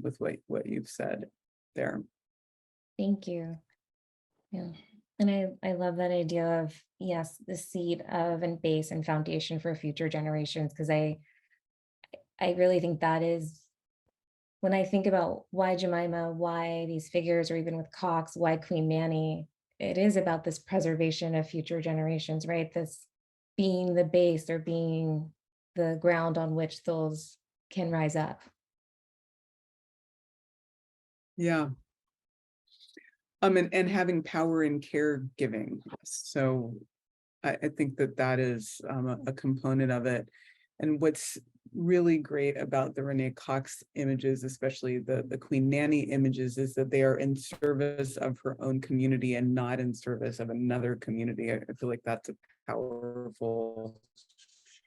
[SPEAKER 2] with what you've said there.
[SPEAKER 5] Thank you. Yeah. And I love that idea of, yes, the seed of and base and foundation for future generations, because I really think that is, when I think about why Jemima, why these figures, or even with Cox, why Queen Nanny, it is about this preservation of future generations, right? This being the base or being the ground on which those can rise up.
[SPEAKER 2] Yeah. And having power in caregiving. So I think that is a component of it. And what's really great about the Renee Cox images, especially the Queen Nanny images, is that they are in service of her own community and not in service of another community. I feel like that's a powerful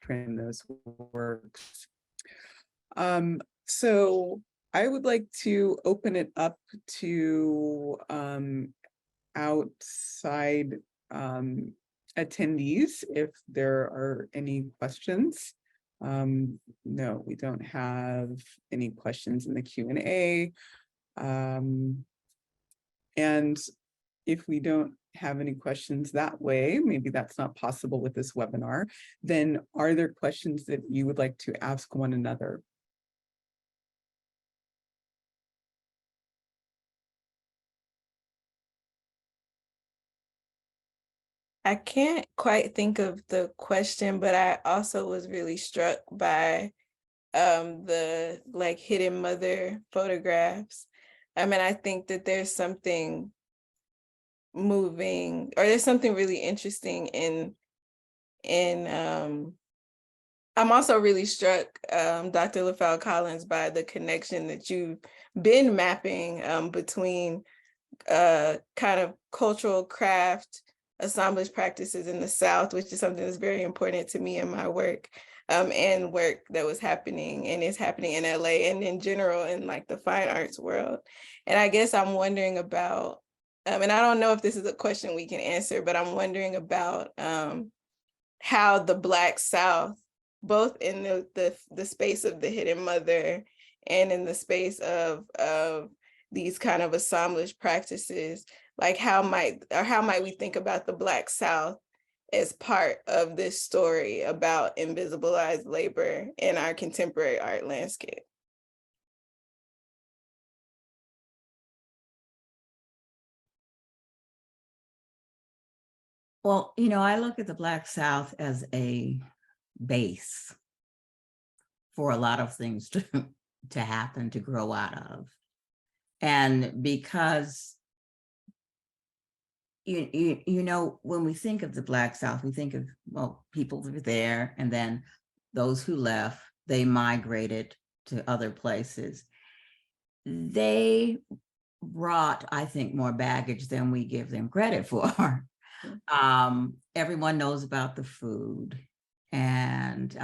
[SPEAKER 2] trend in this works. So I would like to open it up to outside attendees if there are any questions. No, we don't have any questions in the Q&A. And if we don't have any questions that way, maybe that's not possible with this webinar, then are there questions that you would like to ask one another?
[SPEAKER 3] I can't quite think of the question, but I also was really struck by the like hidden mother photographs. I mean, I think that there's something moving, or there's something really interesting in I'm also really struck, Dr. LeFalle-Collins, by the connection that you've been mapping between kind of cultural craft assemblage practices in the South, which is something that's very important to me in my work, and work that was happening and is happening in LA and in general in like the fine arts world. And I guess I'm wondering about, and I don't know if this is a question we can answer, but I'm wondering about how the Black South, both in the space of the hidden mother and in the space of these kind of assemblage practices, like how might we think about the Black South as part of this story about invisibilized labor in our contemporary art landscape?
[SPEAKER 4] Well, you know, I look at the Black South as a base for a lot of things to happen, to grow out of. And because, you know, when we think of the Black South, we think of, well, people who were there, and then those who left, they migrated to other places. They brought, I think, more baggage than we give them credit for. Everyone knows about the food and,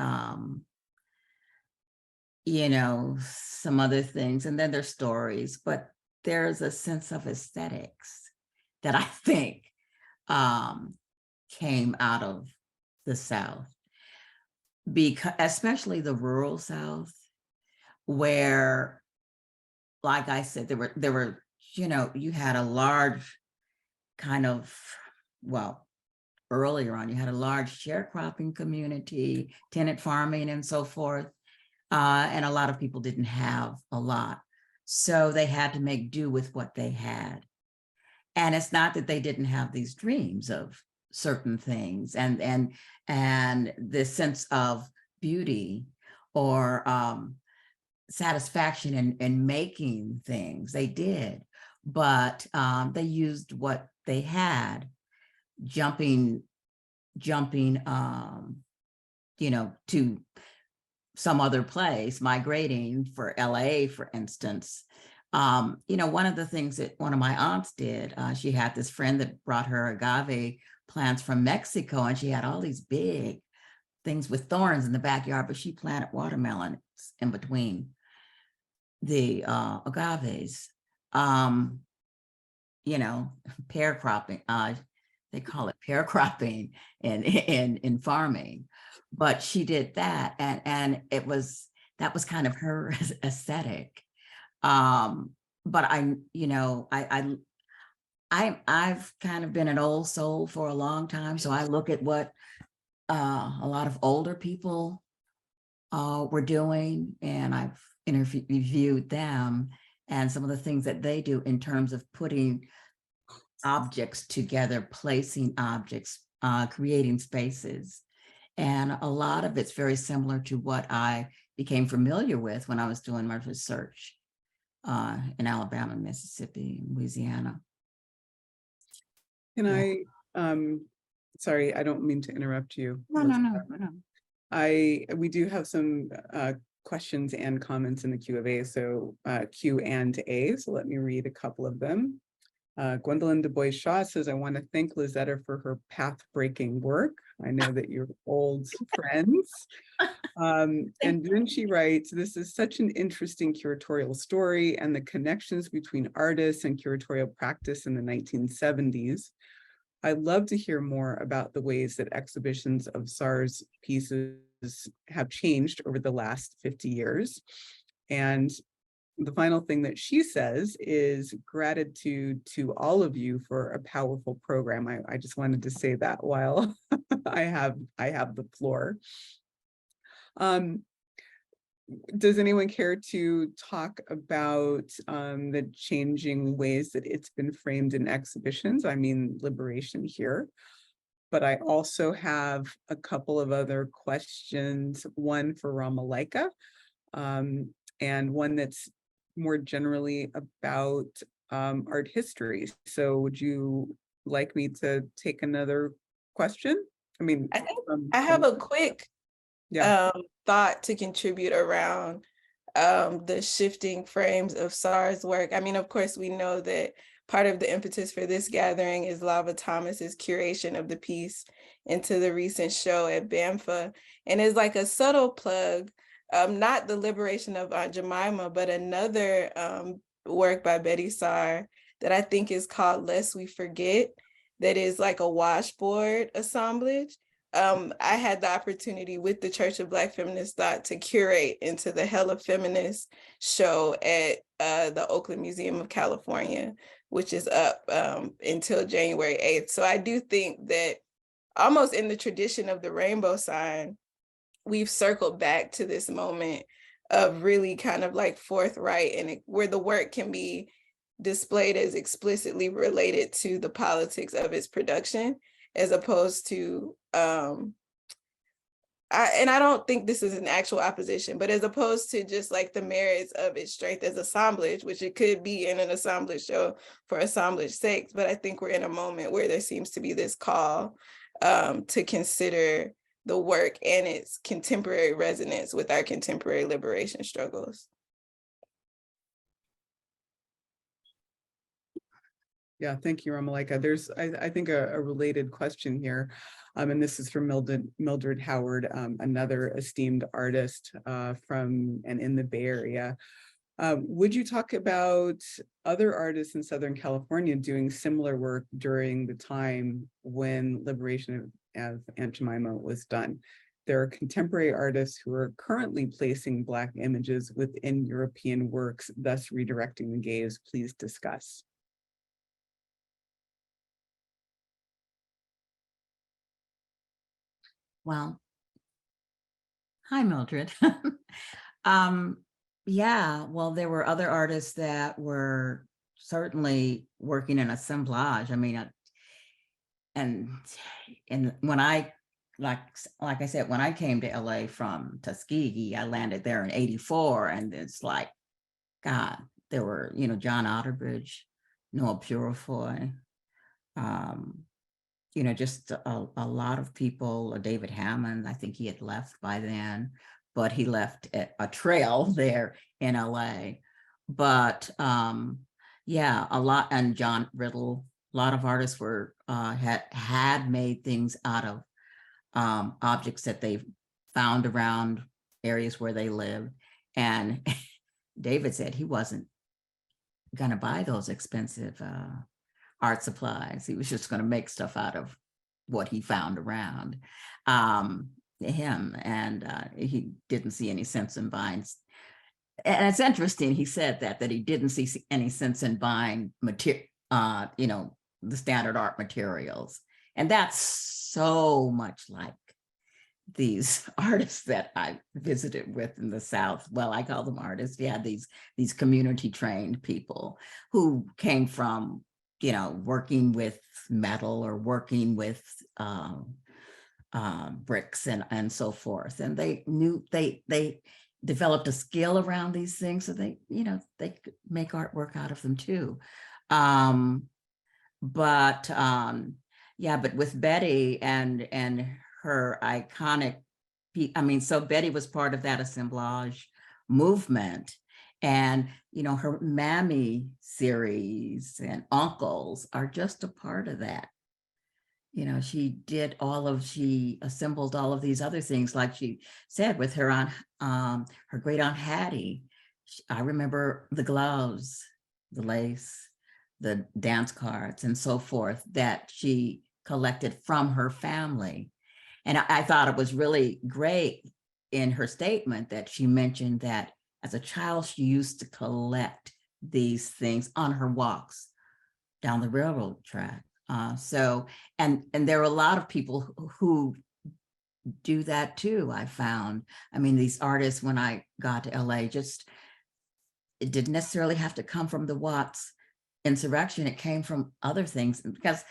[SPEAKER 4] you know, some other things, and then there's stories, but there's a sense of aesthetics that I think came out of the South, because especially the rural South, where, like I said, there were, you know, you had a large kind of, well, earlier on, you had a large sharecropping community, tenant farming and so forth. And a lot of people didn't have a lot. So they had to make do with what they had. And it's not that they didn't have these dreams of certain things and this sense of beauty or satisfaction in making things. They did, but they used what they had, jumping, you know, to some other place, migrating for LA, for instance. You know, one of the things that one of my aunts did, she had this friend that brought her agave plants from Mexico, and she had all these big things with thorns in the backyard, but she planted watermelons in between the agaves. You know, pear cropping, they call it pear cropping in farming, but she did that, and that was kind of her aesthetic. But you know, I've kind of been an old soul for a long time, so I look at what a lot of older people were doing, and I've interviewed them and some of the things that they do in terms of putting objects together, placing objects, creating spaces. And a lot of it's very similar to what I became familiar with when I was doing my research in Alabama, Mississippi, Louisiana.
[SPEAKER 2] Can
[SPEAKER 4] Yeah.
[SPEAKER 2] I, sorry, I don't mean to interrupt you.
[SPEAKER 4] No.
[SPEAKER 2] We do have some questions and comments in the Q&A, so Q&A, so let me read a couple of them. Gwendolyn Du Bois Shaw says, I want to thank Lizzetta for her path-breaking work. I know that you're old friends. And then she writes, this is such an interesting curatorial story and the connections between artists and curatorial practice in the 1970s. I'd love to hear more about the ways that exhibitions of Saar's pieces have changed over the last 50 years. And the final thing that she says is gratitude to all of you for a powerful program. I just wanted to say that while I have the floor. Does anyone care to talk about the changing ways that it's been framed in exhibitions? I mean, liberation here. But I also have a couple of other questions, one for Ra Malika, and one that's more generally about art history. So would you like me to take another question? I mean,
[SPEAKER 3] I think I have a quick thought to contribute around the shifting frames of Saar's work. I mean, of course, we know that part of the impetus for this gathering is Lava Thomas's curation of the piece into the recent show at BAMPFA. And it's like a subtle plug, not the Liberation of Aunt Jemima, but another work by Betye Saar that I think is called Lest We Forget, that is like a washboard assemblage. I had the opportunity with the Church of Black Feminist Thought to curate into the Hella Feminist show at the Oakland Museum of California, which is up until January 8th. So I do think that almost in the tradition of the rainbow sign, we've circled back to this moment of really kind of like forthright and where the work can be displayed as explicitly related to the politics of its production, as opposed to, and I don't think this is an actual opposition, but as opposed to just like the merits of its strength as assemblage, which it could be in an assemblage show for assemblage sake. But I think we're in a moment where there seems to be this call to consider the work and its contemporary resonance with our contemporary liberation struggles.
[SPEAKER 2] Yeah, thank you, Ra Malika. There's, I think, a related question here, and this is from Mildred Howard, another esteemed artist from and in the Bay Area. Would you talk about other artists in Southern California doing similar work during the time when Liberation of Aunt Jemima was done? There are contemporary artists who are currently placing Black images within European works, thus redirecting the gaze. Please discuss.
[SPEAKER 4] Well, hi, Mildred. Yeah, well, there were other artists that were certainly working in assemblage. I mean, and when I, like I said, when I came to LA from Tuskegee, I landed there in '84, and it's like, God, there were, John Otterbridge, Noah Purifoy, just a lot of people. David Hammond, I think he had left by then, but he left a trail there in LA. But yeah, a lot, and John Riddle, a lot of artists were had made things out of objects that they found around areas where they lived. And David said he wasn't gonna buy those expensive art supplies. He was just going to make stuff out of what he found around him, and he didn't see any sense in buying. And it's interesting, he said that he didn't see any sense in buying material, the standard art materials. And that's so much like these artists that I visited with in the South. Well, I call them artists. Yeah, these community trained people who came from working with metal or working with bricks and so forth. And they knew they developed a skill around these things, so they could make artwork out of them too. But with Betty and her iconic, so Betty was part of that assemblage movement, and her Mammy series and Uncles are just a part of that. She assembled all of these other things, like she said, with her aunt, her great aunt Hattie. I remember the gloves, the lace, the dance cards, and so forth that she collected from her family. And I thought it was really great in her statement that she mentioned that as a child, she used to collect these things on her walks down the railroad track. And there are a lot of people who do that too, I found. These artists, when I got to LA, it didn't necessarily have to come from the Watts insurrection. It came from other things, because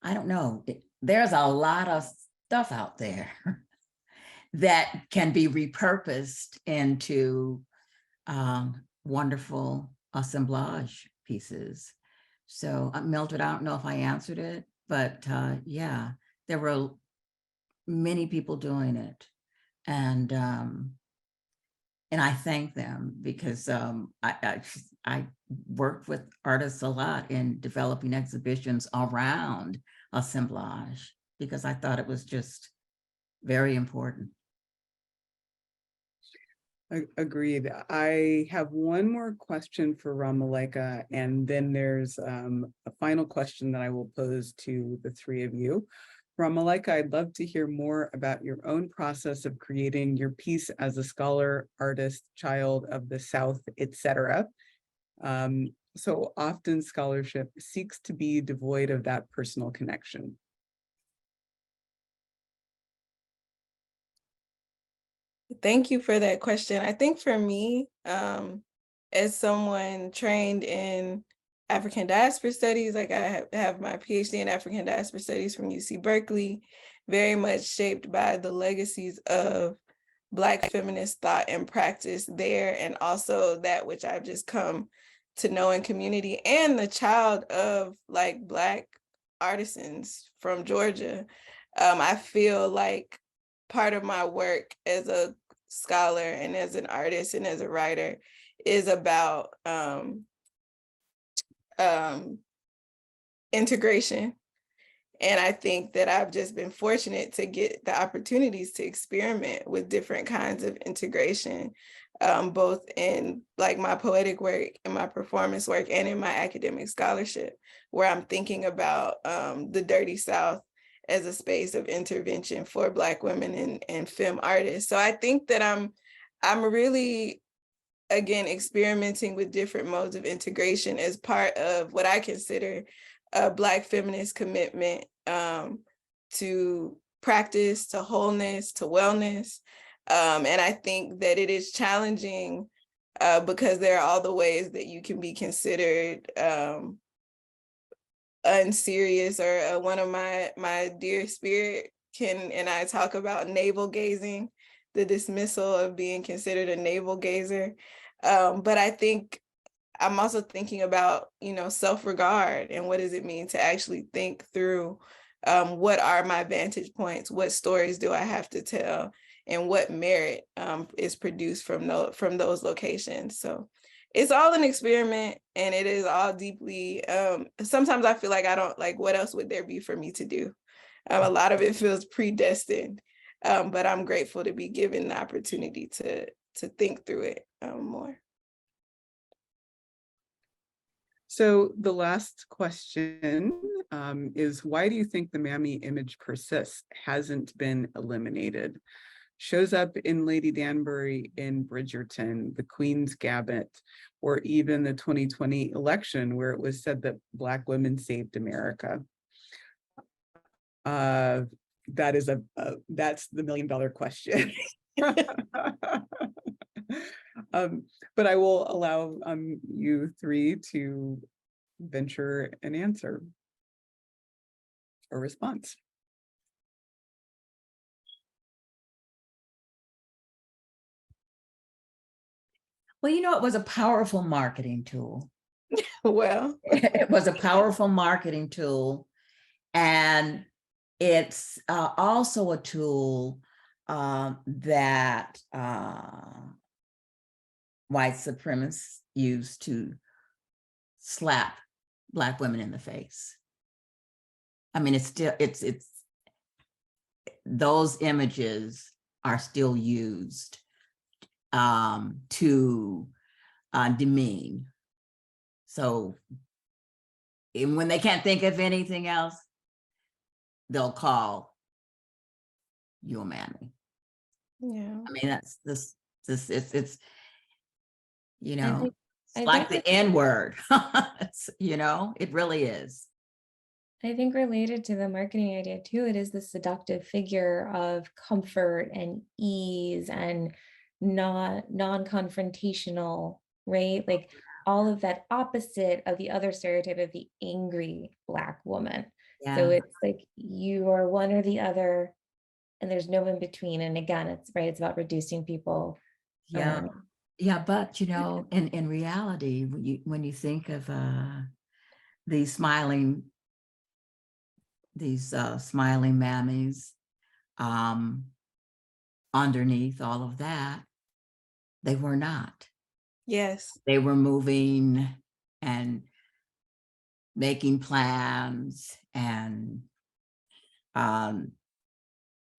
[SPEAKER 4] I don't know, there's a lot of stuff out there that can be repurposed into wonderful assemblage pieces. So Mildred, I don't know if I answered it, but yeah, there were many people doing it. And I thank them, because I worked with artists a lot in developing exhibitions around assemblage, because I thought it was just very important.
[SPEAKER 2] Agreed. I have one more question for Ra Malika, and then there's a final question that I will pose to the three of you. Ra Malika, I'd love to hear more about your own process of creating your piece as a scholar, artist, child of the South, etc. So often scholarship seeks to be devoid of that personal connection.
[SPEAKER 3] Thank you for that question. I think for me, as someone trained in African diaspora studies, like I have my PhD in African diaspora studies from UC Berkeley, very much shaped by the legacies of Black feminist thought and practice there, and also that which I've just come to know in community, and the child of like Black artisans from Georgia. I feel like part of my work as a scholar and as an artist and as a writer is about integration. And I think that I've just been fortunate to get the opportunities to experiment with different kinds of integration, both in like my poetic work and my performance work and in my academic scholarship, where I'm thinking about the Dirty South as a space of intervention for Black women and femme artists. So I think that I'm really, again, experimenting with different modes of integration as part of what I consider a Black feminist commitment to practice, to wholeness, to wellness. And I think that it is challenging because there are all the ways that you can be considered unserious, or one of my dear spirit and I talk about navel gazing, the dismissal of being considered a navel gazer. But I think I'm also thinking about, self-regard, and what does it mean to actually think through what are my vantage points, what stories do I have to tell, and what merit is produced from those locations. So it's all an experiment, and it is all deeply, sometimes I feel like I don't, like, what else would there be for me to do? A lot of it feels predestined, but I'm grateful to be given the opportunity to think through it more.
[SPEAKER 2] So the last question is, why do you think the Mammy image persists, hasn't been eliminated? Shows up in Lady Danbury, in Bridgerton, the Queen's Gambit, or even the 2020 election, where it was said that Black women saved America. That's the $1 million question. But I will allow you three to venture an answer or response.
[SPEAKER 4] Well, you know, it was a powerful marketing tool.
[SPEAKER 3] Well,
[SPEAKER 4] It was a powerful marketing tool. And it's also a tool that white supremacists use to slap Black women in the face. I mean, it's still, it's those images are still used to demean. So and when they can't think of anything else, they'll call you a mammy.
[SPEAKER 3] yeah.
[SPEAKER 4] I mean, that's this it's you know,
[SPEAKER 5] think-
[SPEAKER 4] it's
[SPEAKER 5] I
[SPEAKER 4] like
[SPEAKER 5] think
[SPEAKER 4] the N word. You know, it really is.
[SPEAKER 5] I think related to the marketing idea too, it is the seductive figure of comfort and ease and not non-confrontational, right? Like all of that opposite of the other stereotype of the angry Black woman. So
[SPEAKER 4] Yeah.
[SPEAKER 5] it's like you are one or the other, and there's no in between. And again, it's right, it's about reducing people.
[SPEAKER 4] Yeah. Yeah, but you know, in reality, when you think of these smiling mammies, underneath all of that, they were not.
[SPEAKER 3] Yes.
[SPEAKER 4] They were moving and making plans, and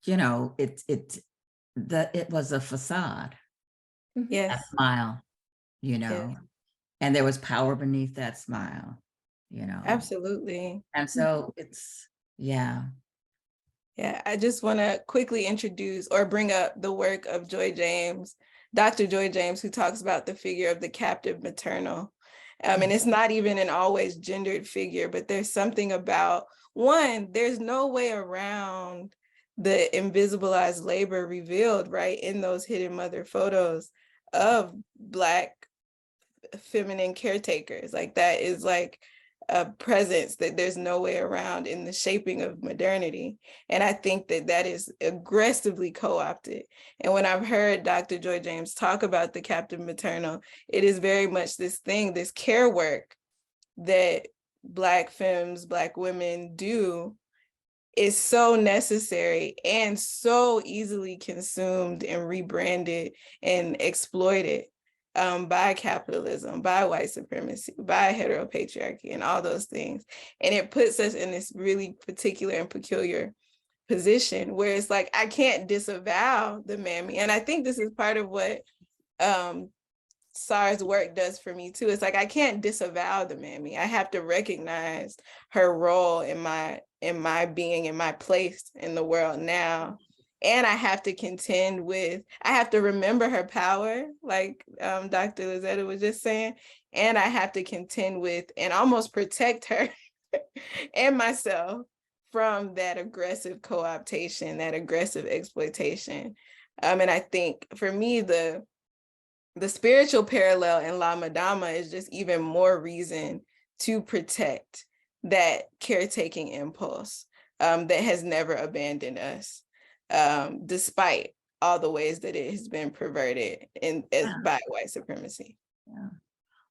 [SPEAKER 4] you know, it was a facade,
[SPEAKER 3] Yes.
[SPEAKER 4] a smile, you know,
[SPEAKER 3] Yeah.
[SPEAKER 4] and there was power beneath that smile, you know.
[SPEAKER 3] Absolutely.
[SPEAKER 4] And so it's, yeah.
[SPEAKER 3] Yeah, I just want to quickly introduce or bring up the work of Joy James, Dr. Joy James, who talks about the figure of the captive maternal. And it's not even an always gendered figure, but there's something about, one, there's no way around the invisibilized labor revealed, right, in those hidden mother photos of Black feminine caretakers. Like that is like a presence that there's no way around in the shaping of modernity. And I think that that is aggressively co-opted. And when I've heard Dr. Joy James talk about the captive maternal, it is very much this thing, this care work that Black femmes, Black women do is so necessary and so easily consumed and rebranded and exploited by capitalism, by white supremacy, by heteropatriarchy, and all those things. And it puts us in this really particular and peculiar position where it's like, I can't disavow the mammy. And I think this is part of what Saar's work does for me too. It's like, I can't disavow the mammy. I have to recognize her role in my being, in my place in the world now. And I have to contend with, I have to remember her power, like Dr. Lizzetta was just saying, and I have to contend with and almost protect her and myself from that aggressive co-optation, that aggressive exploitation. And I think for me, the spiritual parallel in La Madama is just even more reason to protect that caretaking impulse that has never abandoned us, despite all the ways that it has been perverted by white supremacy.
[SPEAKER 4] Yeah.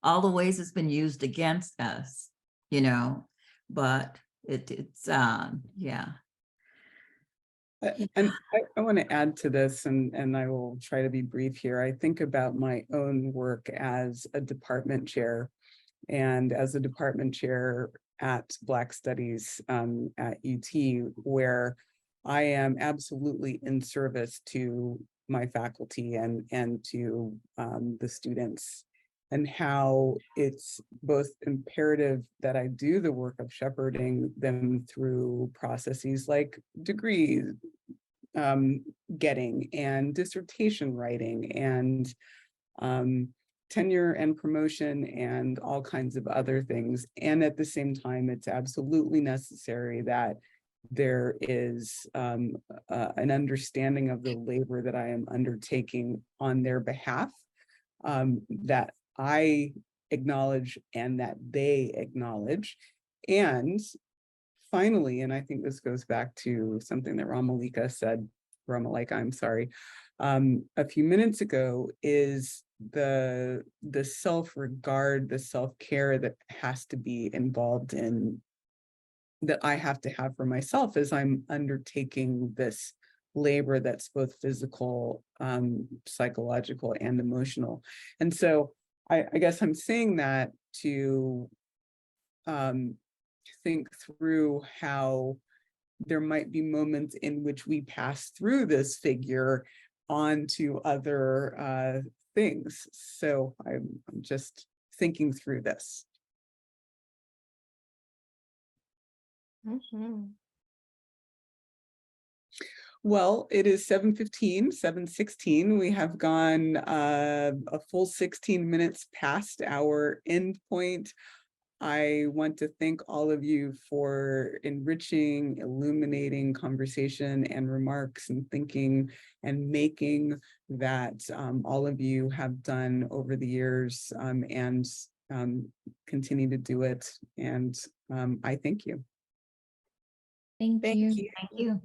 [SPEAKER 4] All the ways it's been used against us, you know, but it's yeah.
[SPEAKER 2] And I want to add to this, and I will try to be brief here. I think about my own work as a department chair, and as a department chair at Black Studies at UT, where I am absolutely in service to my faculty and to the students, and how it's both imperative that I do the work of shepherding them through processes like degree getting and dissertation writing and tenure and promotion and all kinds of other things. And at the same time, it's absolutely necessary that there is an understanding of the labor that I am undertaking on their behalf, that I acknowledge and that they acknowledge. And finally, and I think this goes back to something that Ra Malika said, Ra Malika, I'm sorry, a few minutes ago, is the self-regard, the self-care that has to be involved in, that I have to have for myself as I'm undertaking this labor that's both physical, psychological, and emotional. And so I guess I'm saying that to think through how there might be moments in which we pass through this figure onto other things. So I'm just thinking through this. Well, it is 7:15, 7:16. We have gone a full 16 minutes past our end point. I want to thank all of you for enriching, illuminating conversation and remarks and thinking and making that all of you have done over the years, and continue to do it. And I thank you.
[SPEAKER 5] Thank you.
[SPEAKER 3] you.
[SPEAKER 4] Thank you.